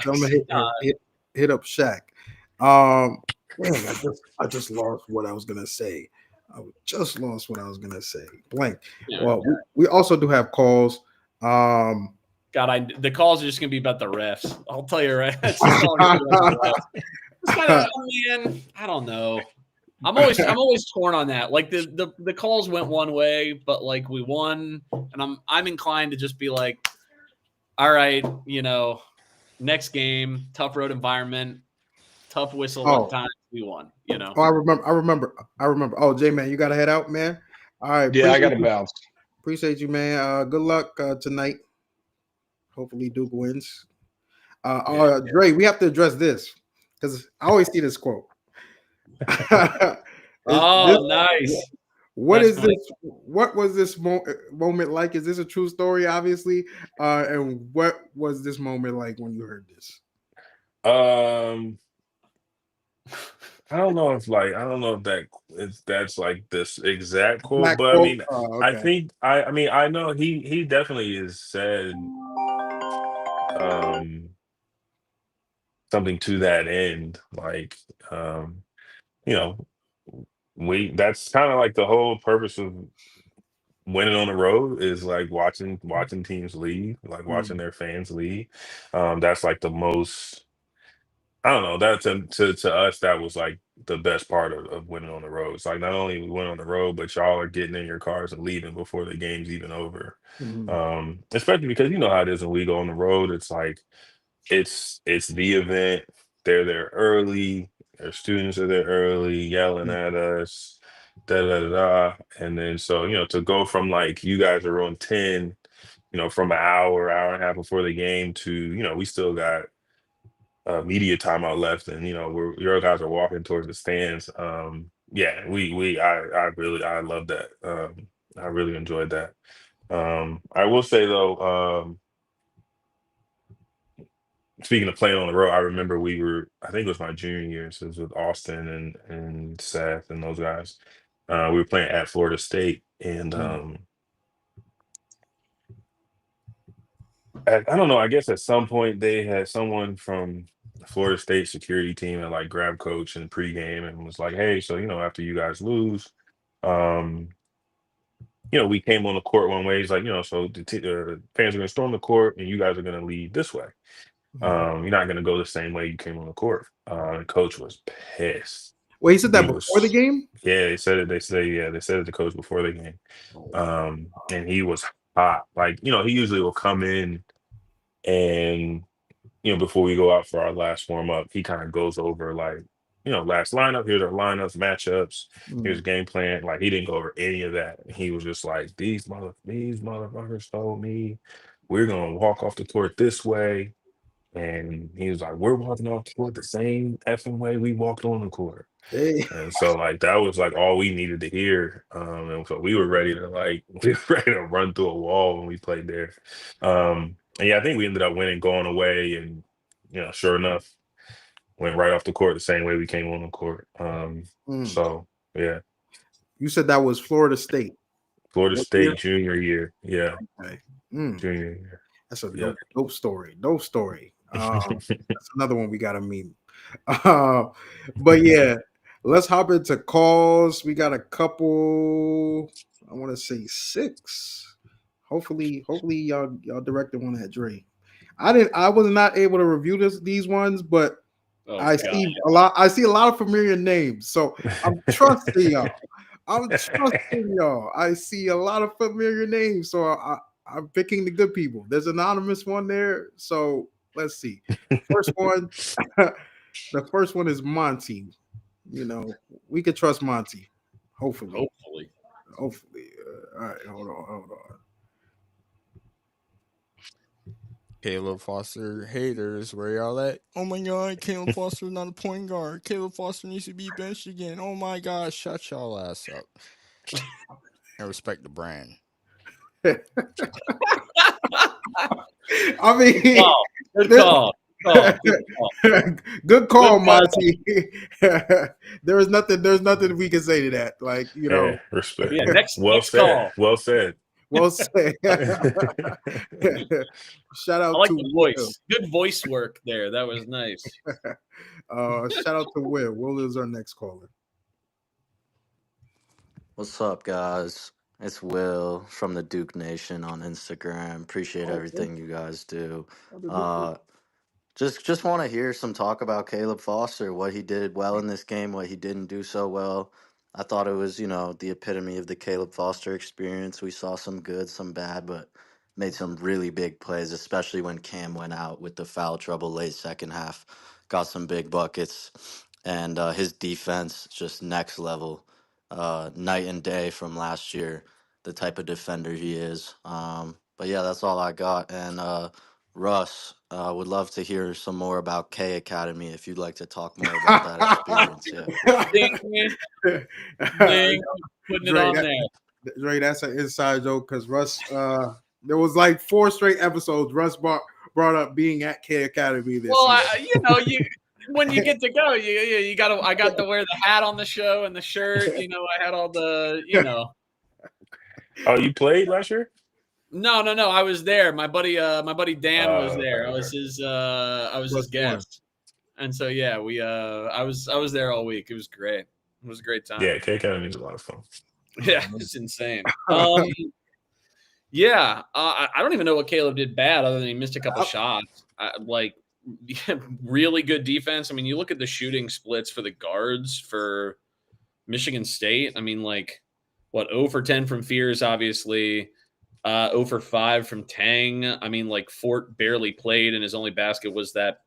Tell him to hit up Shaq. Man, I just lost what I was gonna say. I just lost what I was gonna say. Blank. Yeah. Well, we also do have calls. God, the calls are just gonna be about the refs. I'll tell you right. It's just all gonna be about the refs. It's kind of, man, I don't know. I'm always torn on that. Like the calls went one way, but like we won, and I'm inclined to just be like, all right, next game, tough road environment, tough whistle one time, we won. Oh, I remember. Oh, JMann, you gotta head out, man. All right. Yeah, I gotta bounce. Appreciate you, man. Good luck tonight. Hopefully Duke wins. Dre, we have to address this because I always see this quote. Nice. That's this? What was this moment like? Is this a true story, obviously? And what was this moment like when you heard this? I don't know if that's like this exact quote, Black but quote? I Okay. think I know he definitely has said something to that end, like that's kind of like the whole purpose of winning on the road is like watching teams lead, like watching their fans lead. That's like the most. I don't know. That to us, that was like the best part of winning on the road. It's like not only we went on the road, but y'all are getting in your cars and leaving before the game's even over. Especially because you know how it is when we go on the road. It's like it's the event. They're there early. Their students are there early, yelling at us, da da da da. And then so to go from like you guys are on 10, from an hour and a half before the game to we still got media timeout left, and your guys are walking towards the stands. Yeah, I love that. I really enjoyed that. I will say though, speaking of playing on the road, I remember I think it was my junior year, so it was with Austin and Seth and those guys. We were playing at Florida State, and I don't know. I guess at some point they had someone from the Florida State security team and like grabbed coach in pregame and was like, "Hey, so after you guys lose, we came on the court one way. He's like, so the fans are going to storm the court and you guys are going to lead this way. You're not going to go the same way you came on the court." Coach was pissed. Well, he said that before the game? Yeah, they said it. They said it to coach before the game. And he was hot. Like, he usually will come in and, before we go out for our last warm up, he kind of goes over like, last lineup, here's our lineups, matchups, here's game plan. Like, he didn't go over any of that. He was just like, these motherfuckers told me we're going to walk off the court this way. And he was like, we're walking off the court the same effing way we walked on the court. Hey. And so like that was like all we needed to hear. And so we were ready to run through a wall when we played there. And yeah, I think we ended up winning going away, and sure enough, went right off the court the same way we came on the court. So yeah. You said that was Florida State. Florida State junior year. Yeah. Okay. Junior year. That's a dope story. Dope story. That's another one we gotta meet. But yeah, let's hop into calls. We got a couple. I want to say 6. Hopefully, y'all directed one at Dre. I was not able to review these ones, but I see a lot. I see a lot of familiar names, so I'm trusting y'all. I see a lot of familiar names, so I'm picking the good people. There's an anonymous one there, so let's see. First one, the first one is Monty. You know, we could trust Monty. Hopefully. All right, hold on. Caleb Foster haters, where y'all at? Oh my God, Caleb Foster's not a point guard. Caleb Foster needs to be benched again. Oh my God, shut y'all ass up. And respect the brand. I mean, Good call. Good call, Monty. There's nothing we can say to that. Like, you know, Yeah, respect. Yeah, next said. call. Well said. Well said. Shout out I like to the voice. Good voice work there. That was nice. Shout out to Will. Will is our next caller. What's up, guys? It's Will from the Duke Nation on Instagram. Appreciate everything you guys do. Just want to hear some talk about Caleb Foster, what he did well in this game, what he didn't do so well. I thought it was, the epitome of the Caleb Foster experience. We saw some good, some bad, but made some really big plays, especially when Cam went out with the foul trouble late second half. Got some big buckets, and his defense just next level, night and day from last year. The type of defender he is. But yeah, that's all I got. And Russ, would love to hear some more about K Academy if you'd like to talk more about that experience. Yeah. Ding. Putting it on there. Dre, that's an inside joke because Russ, there was like 4 straight episodes Russ brought up being at K Academy this year. When you get to go, you got to. I got to wear the hat on the show and the shirt. I had all the. Oh, you played last year? No. I was there. My buddy Dan was there. I was his guest, and so yeah, I was there all week. It was great. It was a great time. Yeah, K Academy is a lot of fun. Yeah, it's insane. Yeah, I don't even know what Caleb did bad other than he missed a couple shots. Really good defense. I mean, you look at the shooting splits for the guards for Michigan State. I mean, 0 for 10 from Fears, obviously. 0 for 5 from Tang. I mean, Fort barely played, and his only basket was that,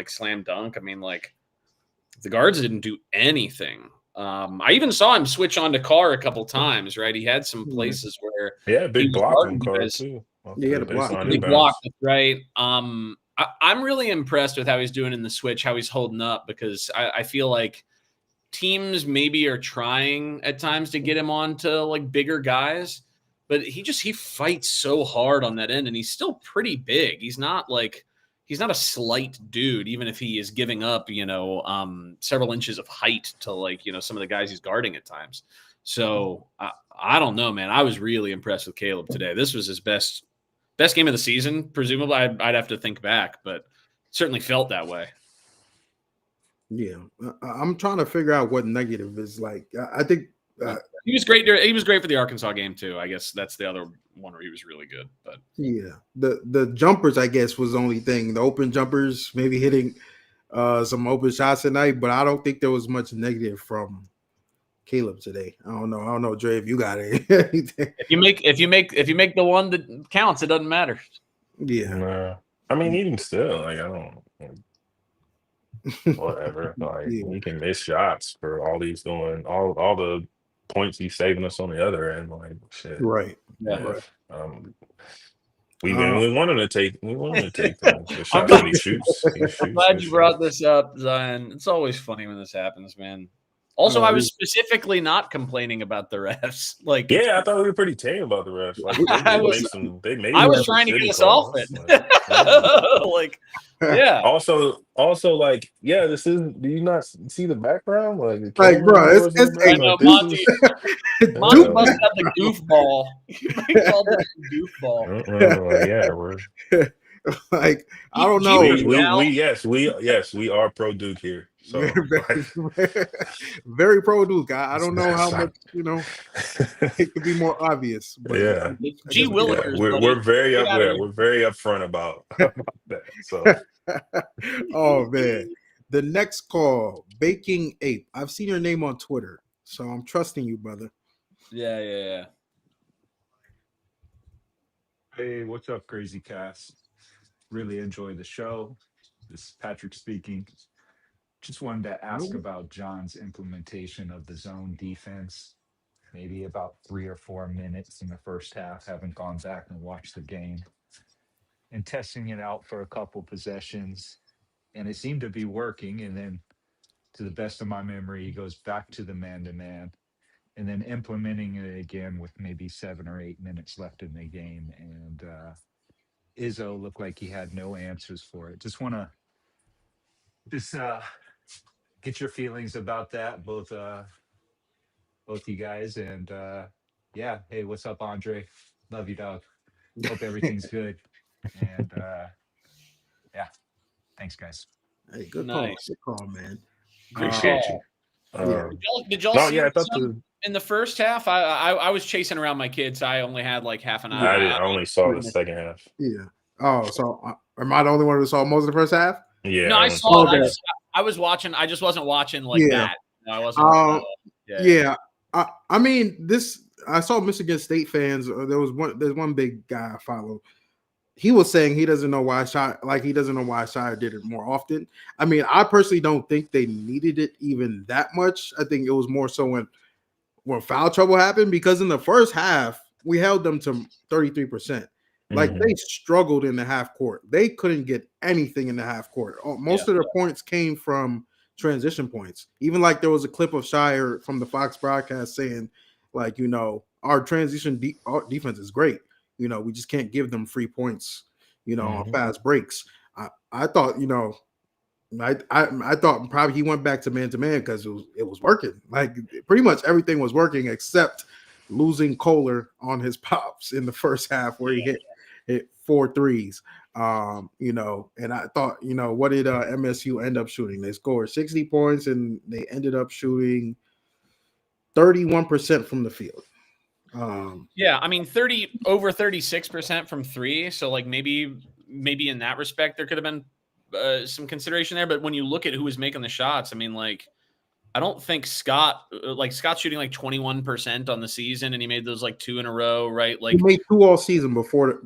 slam dunk. I mean, the guards didn't do anything. I even saw him switch on to Carr a couple times, right? He had some places where big block on Carr too. He had a block. Big block, that's right. I'm really impressed with how he's doing in the switch, how he's holding up, because I feel like teams maybe are trying at times to get him on to bigger guys, but he fights so hard on that end, and he's still pretty big. He's not he's not a slight dude, even if he is giving up, several inches of height to some of the guys he's guarding at times. So I don't know, man. I was really impressed with Caleb today. This was his best game of the season. Presumably, I'd have to think back, but certainly felt that way. Yeah, I'm trying to figure out what negative is like. I think he was great. He was great for the Arkansas game too. I guess that's the other one where he was really good. But yeah, the jumpers, I guess, was the only thing. The open jumpers, maybe hitting some open shots tonight, but I don't think there was much negative from Caleb today. I don't know, Dre, if you got it. if you make the one that counts, it doesn't matter. Yeah. Nah. I mean, even still, I don't. Whatever. He can miss shots for all he's doing, all the points he's saving us on the other end. Shit. Right. Yeah. We want him to take the shots that he shoots. I'm glad you brought this up, Zion. It's always funny when this happens, man. Also, I was specifically not complaining about the refs. I thought we were pretty tame about the refs. I was trying to get us off it. Yeah. Also, this is. Do you not see the background? Bro, it's I know, Monty must have the goofball. He called it the goofball. We're I don't know. We are pro Duke here. So very pro Duke. I don't know how much it could be more obvious. But yeah, G. Willikers. We're very We're very upfront about that. So, oh man, the next call, Baking Ape. I've seen your name on Twitter, so I'm trusting you, brother. Yeah. Hey, what's up, Crazy Cast? Really enjoy the show. This is Patrick speaking. Just wanted to ask about John's implementation of the zone defense. Maybe about 3 or 4 minutes in the first half. Haven't gone back and watched the game. And testing it out for a couple possessions. And it seemed to be working. And then, to the best of my memory, he goes back to the man-to-man. And then implementing it again with maybe 7 or 8 minutes left in the game. And Izzo looked like he had no answers for it. Just want to get your feelings about that, both you guys. And yeah, hey, what's up, Andre? Love you, dog. Hope everything's good. And yeah, thanks, guys. Hey, good Nice. call, man. Appreciate you. Yeah. Did y'all No, see yeah, I thought some in the first half? I was chasing around my kids. I only had like half an hour. I only saw the second half. Yeah. Oh, so am I the only one who saw most of the first half? Yeah. No, I saw it. I was watching. I just wasn't watching like that. No, I wasn't. Yeah. I mean, I saw Michigan State fans. There's one big guy I follow. He was saying he doesn't know why Scheyer did it more often. I mean, I personally don't think they needed it even that much. I think it was more so when foul trouble happened, because in the first half we held them to 33%. Like they struggled in the half court. They couldn't get anything in the half court. Most of their points came from transition points. Even like there was a clip of Scheyer from the Fox broadcast saying, like, our transition defense is great. We just can't give them free points, on fast breaks. I thought, I thought probably he went back to man because it was working. Like pretty much everything was working except losing Kohler on his pops in the first half where he hit 4 threes. And I thought, what did MSU end up shooting? They scored 60 points and they ended up shooting 31% from the field. Yeah, I mean, over 36% from three. So like maybe in that respect there could have been some consideration there. But when you look at who was making the shots, I mean, like I don't think Scott's shooting like 21% on the season, and he made those like 2 in a row, right? Like he made 2 all season before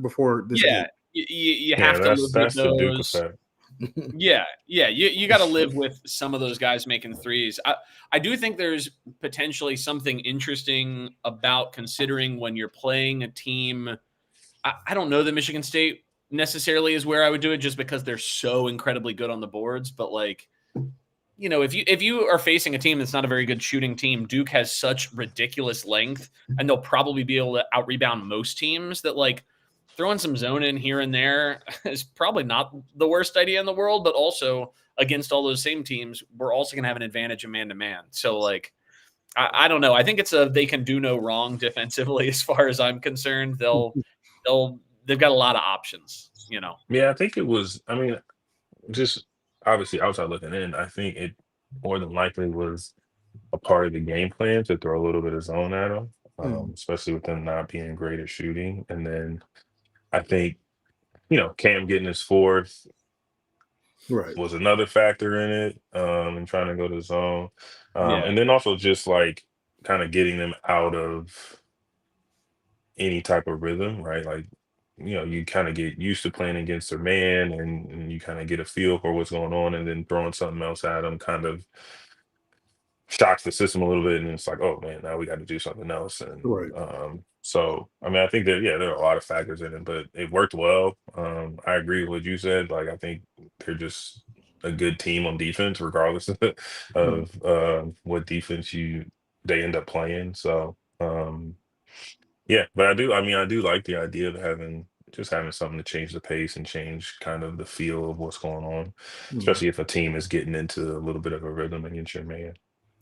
this game. You have to live with the Duke those. effect. Yeah, you got to live with some of those guys making threes. I do think there's potentially something interesting about considering when you're playing a team. I don't know that Michigan State necessarily is where I would do it, just because they're so incredibly good on the boards. But like, if you are facing a team that's not a very good shooting team, Duke has such ridiculous length, and they'll probably be able to out rebound most teams, that like throwing some zone in here and there is probably not the worst idea in the world. But also against all those same teams, we're also going to have an advantage in man-to-man. So like, I don't know. I think it's they can do no wrong defensively as far as I'm concerned. They've got a lot of options, Yeah, I think it was. I mean, just obviously outside looking in, I think it more than likely was a part of the game plan to throw a little bit of zone at them, especially with them not being great at shooting. And then I think, Cam getting his fourth was another factor in it, and trying to go to zone. And then also just like kind of getting them out of any type of rhythm, right? Like, you kind of get used to playing against their man, and you kind of get a feel for what's going on, and then throwing something else at them kind of shocks the system a little bit, and it's like, oh man, now we got to do something else. And so I mean, I think that there are a lot of factors in it, but it worked well. I agree with what you said. Like, I think they're just a good team on defense, regardless of what defense they end up playing. So yeah, but I do like the idea of having something to change the pace and change kind of the feel of what's going on, especially if a team is getting into a little bit of a rhythm against your man.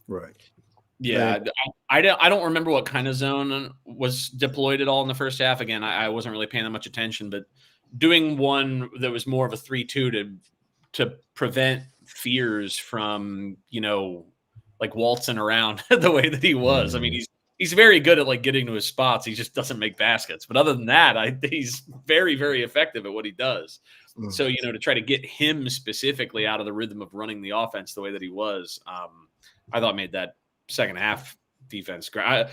Right. Yeah, I don't remember what kind of zone was deployed at all in the first half. Again, I wasn't really paying that much attention, but doing one that was more of a 3-2 to prevent fears from, like waltzing around the way that he was. I mean, he's very good at like getting to his spots. He just doesn't make baskets. But other than that, he's very, very effective at what he does. So, to try to get him specifically out of the rhythm of running the offense the way that he was, I thought made that second half defense great.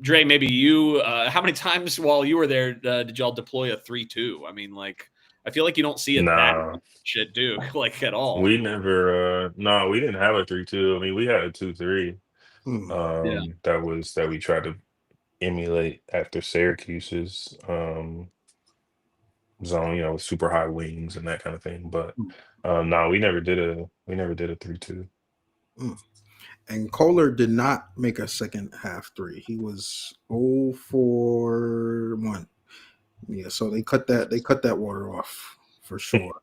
Dre, maybe you. How many times while you were there did y'all deploy a 3-2? I mean, like, I feel like you don't see it that Nah, much at Duke, like at all. we never. No, we didn't have a 3-2. I mean, we had a 2-3. Yeah. That we tried to emulate after Syracuse's zone, with super high wings and that kind of thing. But no, we never did a 3-2. And Kohler did not make a second half three. He was 0 for 1. Yeah, so they cut that water off for sure.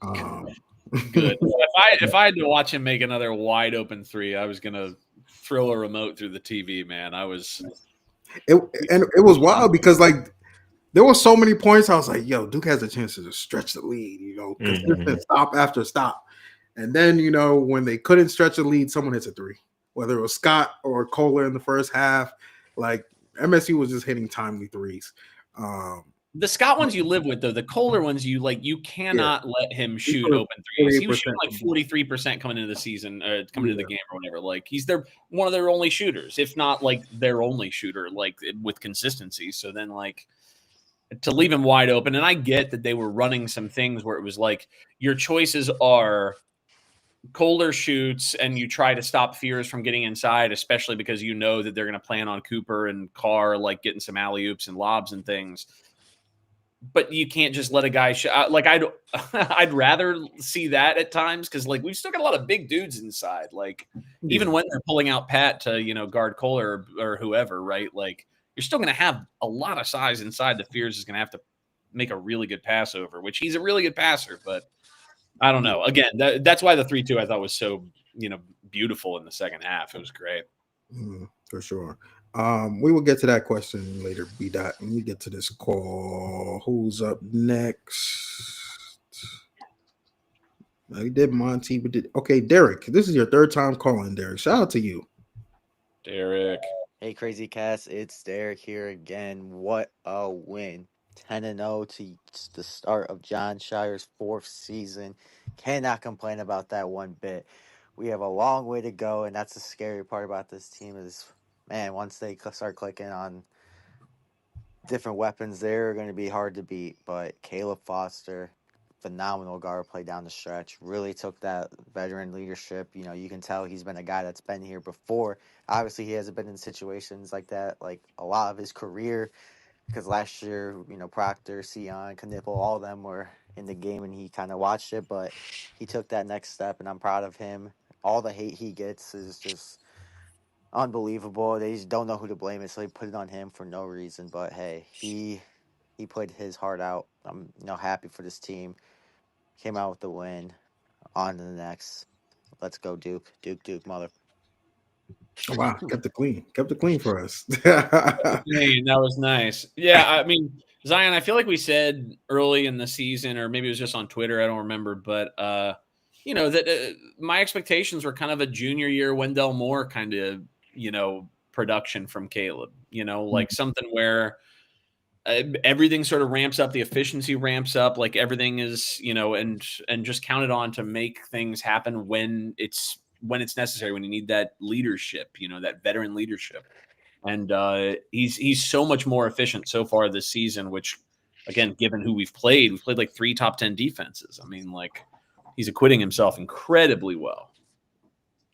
Good. If I had to watch him make another wide open 3, I was gonna throw a remote through the TV, man. And it was wild because like there were so many points. I was like, yo, Duke has a chance to just stretch the lead, consistent stop after stop. And then, when they couldn't stretch the lead, someone hits a 3, whether it was Scott or Kohler in the first half. Like MSU was just hitting timely 3s. The Scott ones you live with, though. The Kohler ones, you cannot let him shoot open 3s. He was shooting like 43% coming into the season, coming into the game or whatever. Like he's one of their only shooters, if not like their only shooter, like with consistency. So then, like, to leave him wide open, and I get that they were running some things where it was like your choices are Kohler shoots and you try to stop Fears from getting inside, especially because you know that they're going to plan on Cooper and Carr like getting some alley-oops and lobs and things. But you can't just let a guy like I'd rather see that at times because like we've still got a lot of big dudes inside. Like even when they're pulling out Pat to guard Kohler or whoever, right? Like you're still going to have a lot of size inside. The Fears is going to have to make a really good pass over, which he's a really good passer, but I don't know. Again, that's why the 3-2 I thought was so beautiful in the second half. It was great. For sure. We will get to that question later, B-Dot, when we get to this call. Who's up next? We did Monty. Okay, Derek. This is your third time calling, Derek. Shout out to you. Derek. Hey, Crazy Cast. It's Derek here again. What a win. 10-0 to the start of John Scheyer's 4th season. Cannot complain about that one bit. We have a long way to go, and that's the scary part about this team is, man, once they start clicking on different weapons, they're going to be hard to beat. But Caleb Foster, phenomenal guard play down the stretch, really took that veteran leadership. You can tell he's been a guy that's been here before. Obviously, he hasn't been in situations like that, like a lot of his career, because last year, Proctor, Sion, Knipple, all of them were in the game and he kind of watched it, but he took that next step and I'm proud of him. All the hate he gets is just unbelievable. They just don't know who to blame it, so they put it on him for no reason. But hey, he played his heart out. I'm happy for this team. Came out with the win. On to the next. Let's go, Duke. Duke, mother. Oh, wow, kept it clean for us. That was nice. Yeah, I mean, Zion, I feel like we said early in the season, or maybe it was just on Twitter, I don't remember, but that my expectations were kind of a junior year Wendell Moore kind of production from Caleb. Like something where everything sort of ramps up, the efficiency ramps up, like everything is and just counted on to make things happen when it's necessary, when you need that leadership, that veteran leadership. And he's so much more efficient so far this season, which, again, given who we've played like 3 top 10 defenses. I mean, like, he's acquitting himself incredibly well.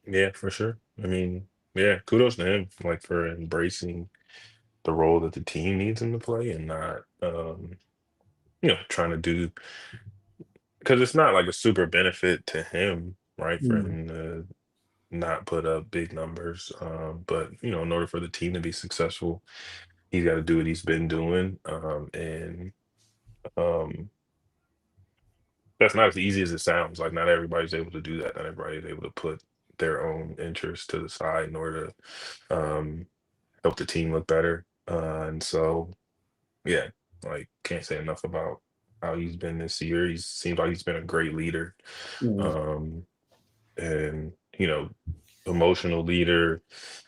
Yeah, for sure. I mean, yeah, kudos to him, like, for embracing the role that the team needs him to play and not, trying to do, because it's not like a super benefit to him, right, for him to not put up big numbers. But in order for the team to be successful, he's got to do what he's been doing. And that's not as easy as it sounds. Like, not everybody's able to do that. Not everybody's able to put their own interests to the side in order to help the team look better. And so, yeah, like, can't say enough about how he's been this year. He seems like he's been a great leader. And emotional leader,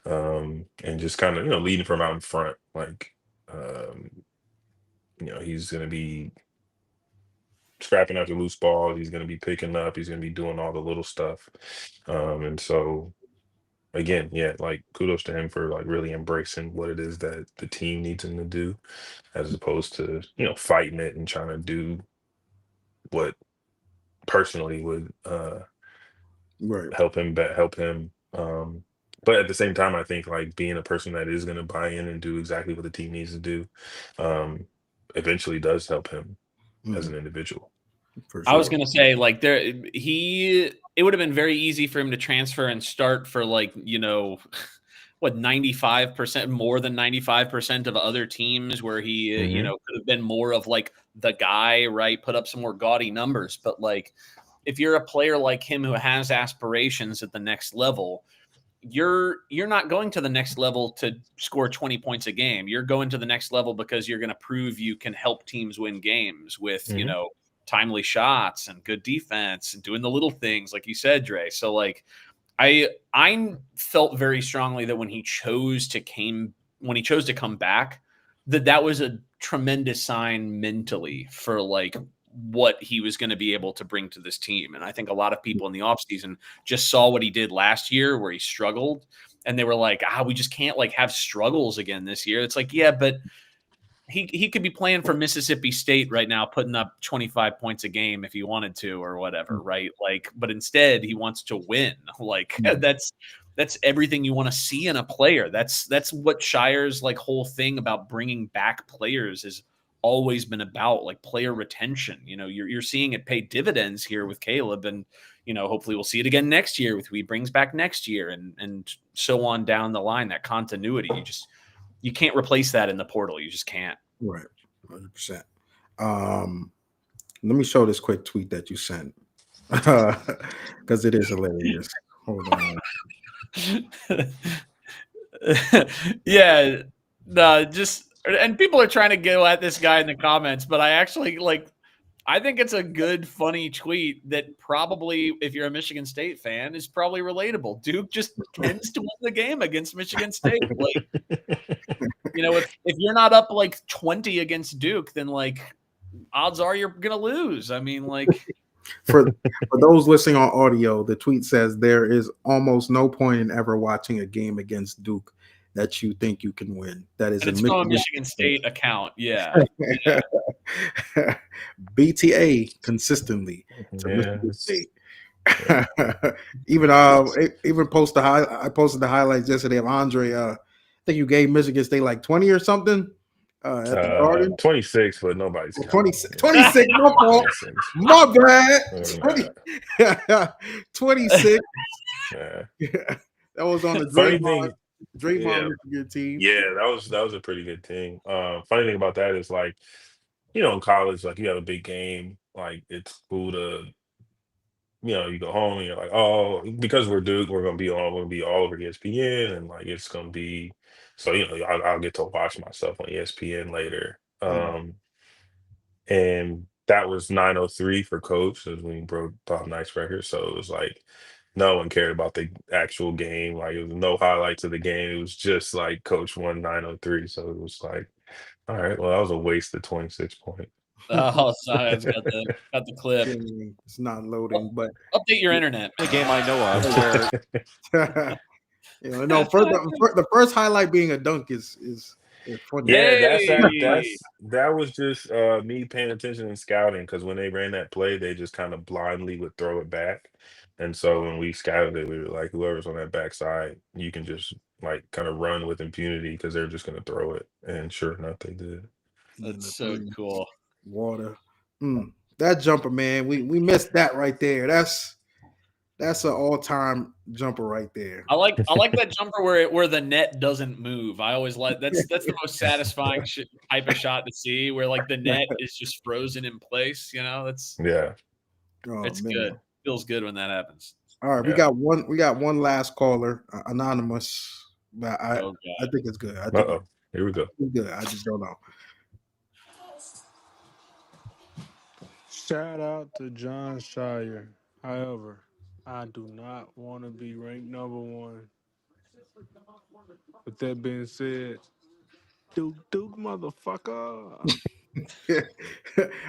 and just kind of leading from out in front. Like, he's going to be scrapping after loose balls. He's going to be picking up. He's going to be doing all the little stuff. And so, again, yeah, like kudos to him for like really embracing what it is that the team needs him to do, as opposed to fighting it and trying to do what personally would Right. help him. But at the same time, I think like being a person that is going to buy in and do exactly what the team needs to do, eventually does help him as an individual. For I was sure. gonna say, like, it would have been very easy for him to transfer and start for like, what, 95%, more than 95% of other teams where he, could have been more of like the guy, right? Put up some more gaudy numbers. But like, if you're a player like him who has aspirations at the next level, you're not going to the next level to score 20 points a game. You're going to the next level because you're going to prove you can help teams win games with, timely shots and good defense and doing the little things like you said, Dre. So like I felt very strongly that when he chose to come back, that was a tremendous sign mentally for like what he was going to be able to bring to this team. And I think a lot of people in the offseason just saw what he did last year where he struggled and they were like, we just can't like have struggles again this year. It's like, yeah, but he could be playing for Mississippi State right now, putting up 25 points a game if he wanted to or whatever, right? Like, but instead he wants to win. Like that's everything you want to see in a player. That's what Scheyer's like whole thing about bringing back players has always been about, like player retention. You're seeing it pay dividends here with Caleb, and hopefully we'll see it again next year with who he brings back next year, and so on down the line. That continuity, you can't replace that in the portal. You just can't. Right. 100%. Let me show this quick tweet that you sent because it is hilarious. Hold on. Yeah. No, and people are trying to go at this guy in the comments, but I actually I think it's a good, funny tweet that probably, if you're a Michigan State fan, is probably relatable. Duke just tends to win the game against Michigan State. Like, if you're not up like 20 against Duke, then like odds are you're gonna lose. I mean, like for those listening on audio, the tweet says there is almost no point in ever watching a game against Duke that you think you can win. That is it's from a Michigan State account. Yeah. BTA consistently to Michigan State. Even posted I posted the highlights yesterday of Andre. I think you gave Michigan State like 20 or something at the Garden. 26, but nobody's 26. My fault. My bad. 26. Yeah. That was on the Draymond Michigan team. Yeah, that was a pretty good team. Funny thing about that is like, in college, like you have a big game, like it's cool to, you go home and you're like, oh, because we're Duke, we're gonna be all over ESPN, and like it's gonna be so I'll get to watch myself on ESPN later. And that was 9:03 for Coach, as when he broke Bob Knight's record. So it was like no one cared about the actual game. Like it was no highlights of the game. It was just like Coach won 9:03. So it was like, all right, well, that was a waste of 26 points. Oh, sorry, I've got the clip. It's not loading, but update your internet. The game I know of. Where... the first highlight being a dunk is funny. Yeah, that was just me paying attention and scouting, because when they ran that play, they just kind of blindly would throw it back. And so when we scouted it, we were like, whoever's on that backside, you can just like kind of run with impunity because they're just going to throw it. And sure enough, they did. That's so cool. Water. That jumper, man, we missed that right there. That's an all-time jumper right there. I like that jumper where the net doesn't move. I always like that's the most satisfying type of shot to see, where like the net is just frozen in place. It's good. Feels good when that happens. All right, we got one last caller, anonymous, but I think it's good. Here we go. It's good. I just don't know. Shout out to John Scheyer. However, I do not want to be ranked number one. With that being said, Duke motherfucker.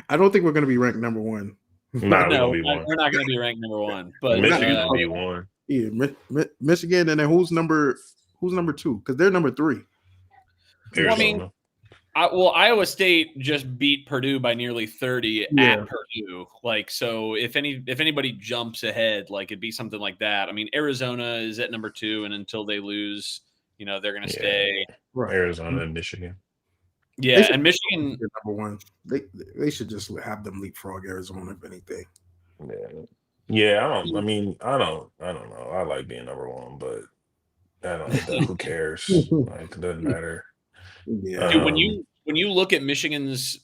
I don't think we're going to be ranked number one. No, we're not going to be ranked number one. But Michigan will be one. Yeah, Michigan, and then who's number 2? Because they're number 3. Well, I mean, Iowa State just beat Purdue by nearly 30 at Purdue. Like, so if anybody jumps ahead, like it'd be something like that. I mean, Arizona is at number 2, and until they lose, they're going to stay. Right. Arizona and Michigan. Yeah, and Michigan number 1. They should just have them leapfrog Arizona if anything. Yeah. I don't know. I like being number 1, but I don't know. Who cares? Like, it doesn't matter. Yeah. Dude, when you look at Michigan's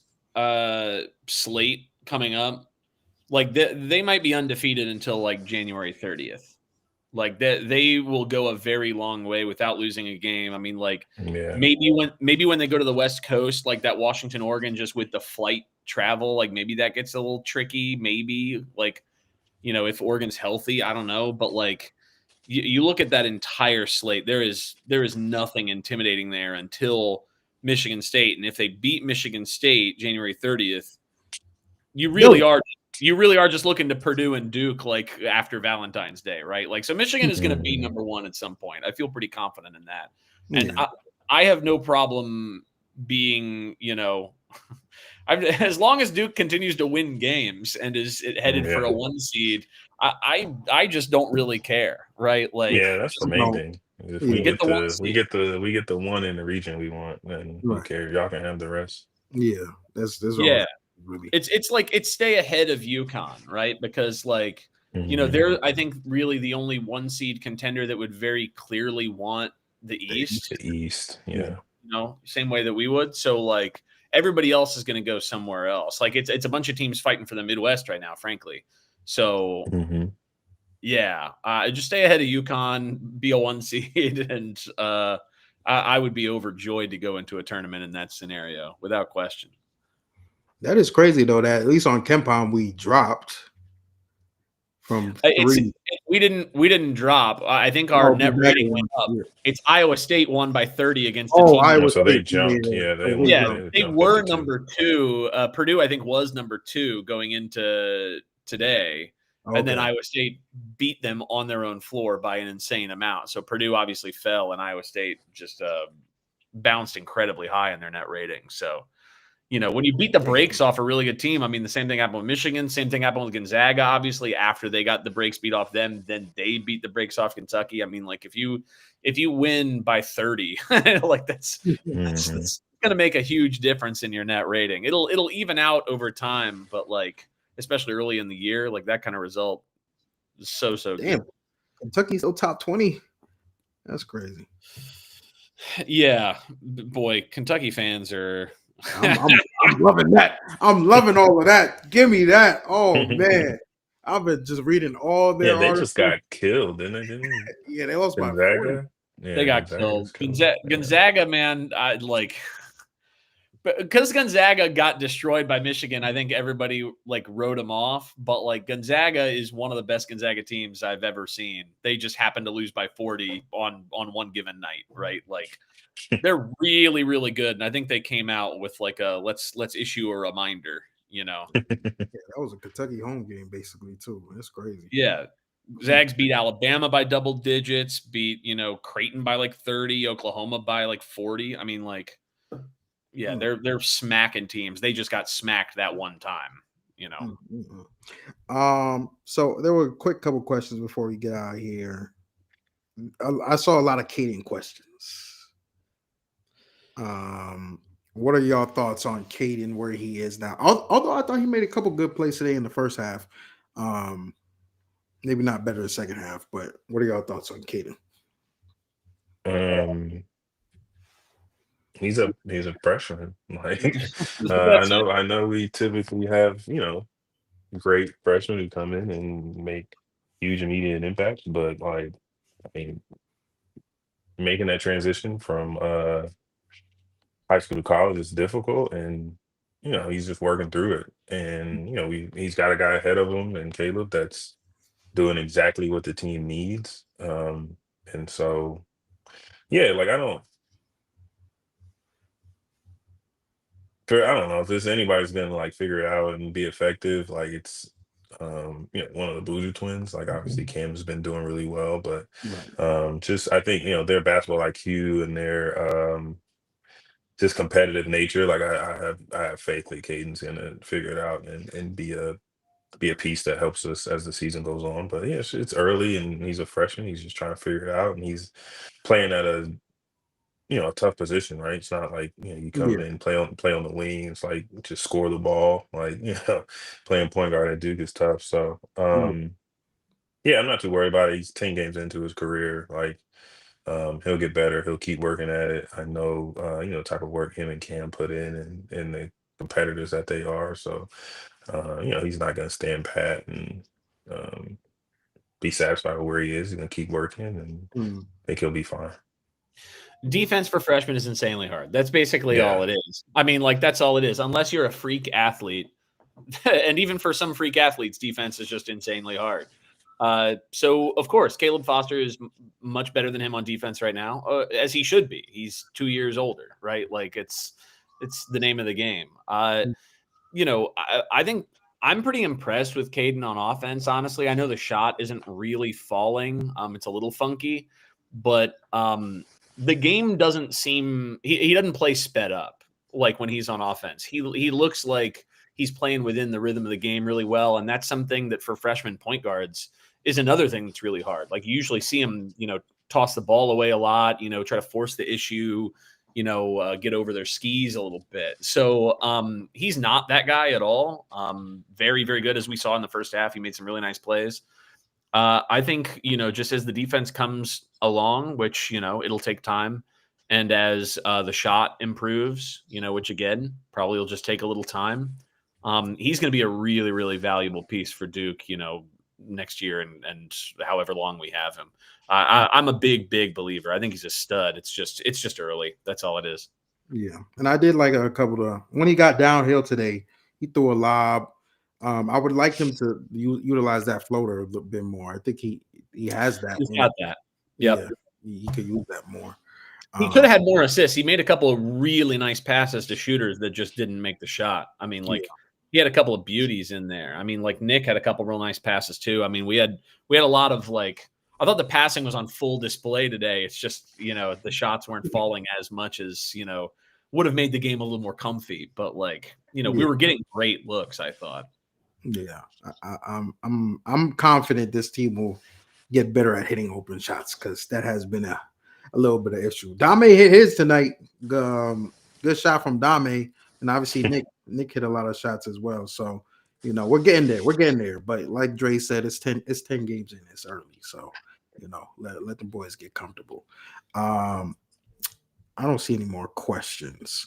slate coming up, like they might be undefeated until like January 30th. Like they will go a very long way without losing a game. I mean, like maybe when they go to the West Coast, like that Washington, Oregon, just with the flight travel, like maybe that gets a little tricky. Maybe like, if Oregon's healthy, I don't know. But like you look at that entire slate, there is nothing intimidating there until Michigan State. And if they beat Michigan State January 30th, you really are just looking to Purdue and Duke like after Valentine's Day, right? Like, so Michigan is going to be number 1 at some point. I feel pretty confident in that. And I have no problem being, as long as Duke continues to win games and is headed for a 1 seed, I just don't really care, right? Like, that's the main thing. If we get the 1 in the region we want, then who cares? Y'all can have the rest. Yeah, that's really. It's like it's stay ahead of UConn, right? Because like they're I think really the only 1 seed contender that would very clearly want the East. The East, yeah. Same way that we would. So like everybody else is going to go somewhere else. Like it's a bunch of teams fighting for the Midwest right now, frankly. So just stay ahead of UConn, be a 1 seed, and I would be overjoyed to go into a tournament in that scenario without question. That is crazy though. That at least on KenPom we dropped from 3. We didn't drop. I think our net rating went up. It's Iowa State won by 30 against the team. Iowa State, so they jumped. They were number 2. Purdue, I think, was number 2 going into today. And then Iowa State beat them on their own floor by an insane amount. So Purdue obviously fell, and Iowa State just bounced incredibly high in their net rating. So, when you beat the brakes off a really good team, I mean, the same thing happened with Michigan. Same thing happened with Gonzaga. Obviously, after they got the brakes beat off them, then they beat the brakes off Kentucky. I mean, like if you win by 30, like that's going to make a huge difference in your net rating. It'll even out over time, but like especially early in the year, like that kind of result is so damn good. Kentucky's still top 20. That's crazy. Yeah, boy, Kentucky fans are. I'm loving that. I'm loving all of that. Give me that. Oh man, I've been just reading all their. Yeah, they articles. Just got killed, didn't they? Yeah, they lost by 40. Yeah, they got killed. Gonzaga, man, I like. But because Gonzaga got destroyed by Michigan, I think everybody like wrote them off. But like Gonzaga is one of the best Gonzaga teams I've ever seen. They just happened to lose by 40 on one given night, right? Like they're really, really good. And I think they came out with like a let's issue a reminder, Yeah, that was a Kentucky home game basically too. That's crazy. Yeah. Zags beat Alabama by double digits, beat, Creighton by like 30, Oklahoma by like 40. I mean, like, yeah, they're smacking teams. They just got smacked that one time, So there were a quick couple questions before we get out of here. I saw a lot of Cayden questions. What are y'all thoughts on Cayden, where he is now? Although I thought he made a couple good plays today in the first half. Maybe not better the second half, but what are y'all thoughts on Cayden? He's a freshman. Like I know we typically have, great freshmen who come in and make huge immediate impact, but like I mean making that transition from high school to college is difficult, and he's just working through it. And he's got a guy ahead of him and Caleb that's doing exactly what the team needs. And so yeah, like I don't know if there's anybody's gonna like figure it out and be effective. Like it's one of the Boozer twins. Like obviously Cam's been doing really well, but Right. just I think their basketball IQ and their just competitive nature. Like I have faith that Caden's gonna figure it out and be a piece that helps us as the season goes on. But yeah, it's early and he's a freshman. He's just trying to figure it out, and he's playing at a tough position, right? It's not like you come Yeah. in play on the wing. It's like just score the ball. Like playing point guard at Duke is tough. So Yeah. yeah, I'm not too worried about it. He's 10 games into his career. Like he'll get better. He'll keep working at it. I know the type of work him and Cam put in and the competitors that they are. So he's not gonna stand pat and um, be satisfied with where he is. He's gonna keep working and Mm. I think he'll be fine. Defense for freshmen is insanely hard. That's basically all Yeah. it is. I mean, like that's all it is. Unless you're a freak athlete, and even for some freak athletes, defense is just insanely hard. So of course, Caleb Foster is much better than him on defense right now, as he should be. He's 2 years older, right? Like it's the name of the game. I think I'm pretty impressed with Cayden on offense. Honestly, I know the shot isn't really falling. It's a little funky, but the game doesn't seem he doesn't play sped up like when he's on offense. He looks like he's playing within the rhythm of the game really well, and that's something that for freshman point guards is another thing that's really hard. Like you usually see him, toss the ball away a lot, try to force the issue, get over their skis a little bit. So he's not that guy at all. Very, very good, as we saw in the first half. He made some really nice plays. I think, just as the defense comes along, which, it'll take time, and as the shot improves, which again, probably will just take a little time, he's going to be a really, really valuable piece for Duke, next year and however long we have him. I'm a big, big believer. I think he's a stud. It's just early. That's all it is. Yeah, and I did like a couple of when he got downhill today. He threw a lob. I would like him to utilize that floater a little bit more. I think he has that. He's got that. Yep. Yeah, he could use that more. He could have had more assists. He made a couple of really nice passes to shooters that just didn't make the shot. I mean, he had a couple of beauties in there. I mean, like Nick had a couple real nice passes too. I mean, we had a lot of I thought the passing was on full display today. It's just, the shots weren't falling as much as, would have made the game a little more comfy. But we were getting great looks, I thought. Yeah. I'm confident this team will get better at hitting open shots because that has been a little bit of issue. Dame hit his tonight. Good shot from Dame. And obviously Nick hit a lot of shots as well. So, we're getting there. We're getting there. But like Dre said, it's 10 games in. It's early. So, let the boys get comfortable. I don't see any more questions.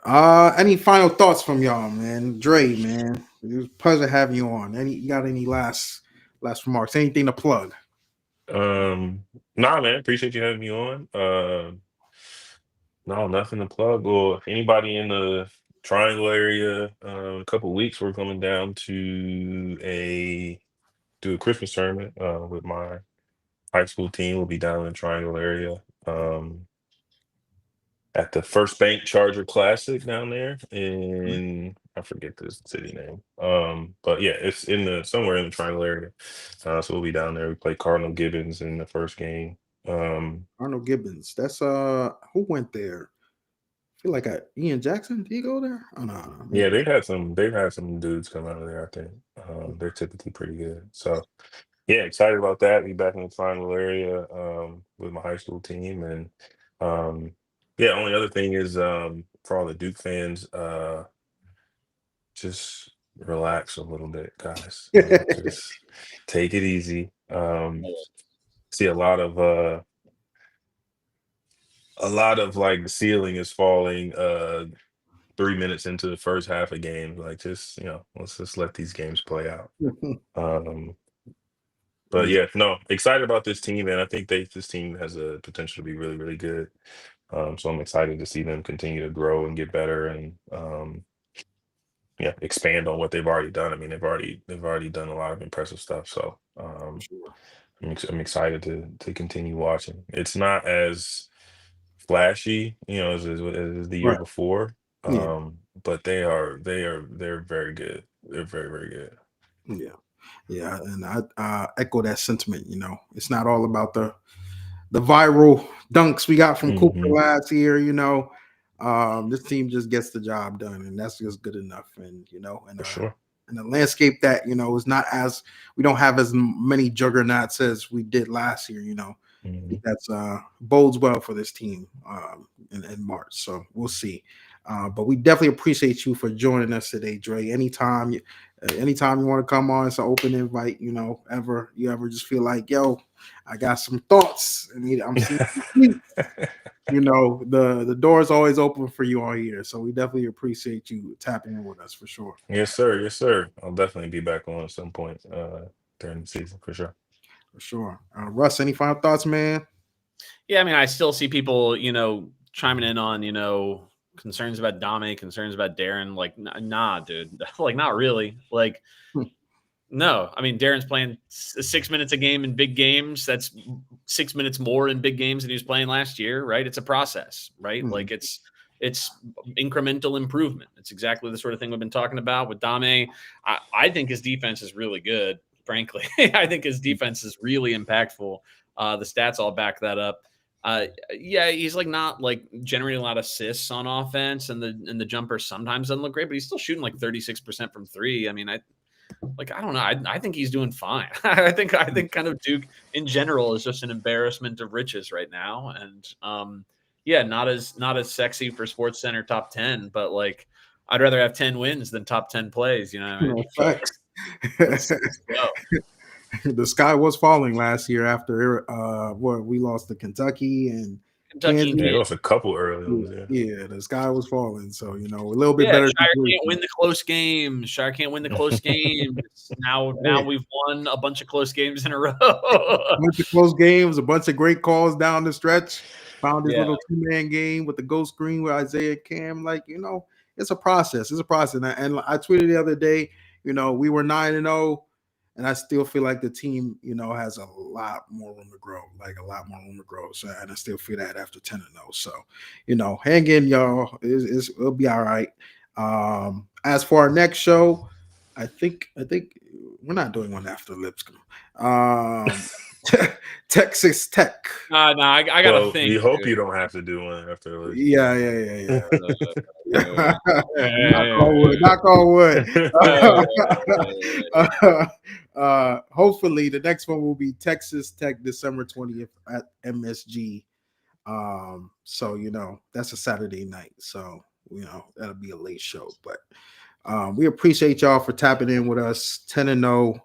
Any final thoughts from y'all, man? Dre, man. It was a pleasure having you on. You got any last remarks? Anything to plug? Nah, man. Appreciate you having me on. No, nothing to plug. Or anybody in the Triangle area, a couple of weeks, we're coming down to do a Christmas tournament with my high school team. We'll be down in the Triangle area at the First Bank Charger Classic down there in I forget the city name. But yeah, it's somewhere in the Triangle area. So we'll be down there. We play Cardinal Gibbons in the first game. Arnold Gibbons. That's who went there? I feel like Ian Jackson. Did he go there? Oh no. Yeah, they've had some dudes come out of there, I think. They're typically pretty good. So yeah, excited about that. Be back in the Triangle area with my high school team. And yeah, only other thing is for all the Duke fans, just relax a little bit, guys. Just take it easy. See a lot of like the ceiling is falling 3 minutes into the first half of games. Like just let's just let these games play out. But yeah, no, excited about this team, and I think this team has a potential to be really, really good. So I'm excited to see them continue to grow and get better, and expand on what they've already done. I mean, they've already done a lot of impressive stuff. So I'm excited to continue watching. It's not as flashy, as the year Right. before, Yeah. but they're very good. They're very, very good. Yeah. Yeah, and I echo that sentiment. You know, it's not all about the viral dunks we got from Cooper Mhm. last year. You know, this team just gets the job done, and that's just good enough. And you know, For sure. and a landscape that you know is not as we don't have as many juggernauts as we did last year. You know, I think Mhm. that's bodes well for this team in March. So we'll see. But we definitely appreciate you for joining us today, Dre. Anytime you want to come on, it's an open invite. You know, you ever just feel like, yo, I got some thoughts, and I'm seeing some tweets. You know, the door is always open for you all here. So we definitely appreciate you tapping in with us for sure. Yes, sir. Yes, sir. I'll definitely be back on at some point during the season for sure. For sure. Russ, any final thoughts, man? Yeah, I mean, I still see people, chiming in on, concerns about Dame, concerns about Darren. Like, nah, dude. Like, not really. Like, no. I mean, Darren's playing 6 minutes a game in big games. That's 6 minutes more in big games than he was playing last year, right? It's a process, right? Like, it's incremental improvement. It's exactly the sort of thing we've been talking about with Dame. I think his defense is really good, frankly. I think his defense is really impactful. The stats all back that up. Yeah, he's not generating a lot of assists on offense, and the jumper sometimes doesn't look great, but he's still shooting 36% from three. I mean, I don't know. I think he's doing fine. I think kind of Duke in general is just an embarrassment of riches right now, and yeah, not as sexy for Sports Center top 10, but I'd rather have 10 wins than top 10 plays. You know what I mean? Facts. Let's go. The sky was falling last year after we lost to Kentucky and Kentucky and Kansas. Yeah, he Kansas. lost a couple early ones. Yeah, the sky was falling. So, you know, a little bit Yeah, better. Scheyer can't win the close games. Scheyer can't win the close games. Now we've won a bunch of close games in a row. A bunch of close games, a bunch of great calls down the stretch. Found his Yeah. little two-man game with the ghost screen with Isaiah Cam. It's a process. It's a process. And I tweeted the other day, we were 9-0, and I still feel like the team, has a lot more room to grow, So, and I still feel that after 10-0. So, hang in, y'all. It'll be all right. As for our next show, I think we're not doing one after Lipscomb. Texas Tech. No, I gotta think. We hope you don't have to do one after. Yeah. Knock on wood. Hopefully, the next one will be Texas Tech, December 20th at MSG. So that's a Saturday night. So that'll be a late show, but we appreciate y'all for tapping in with us. 10-0.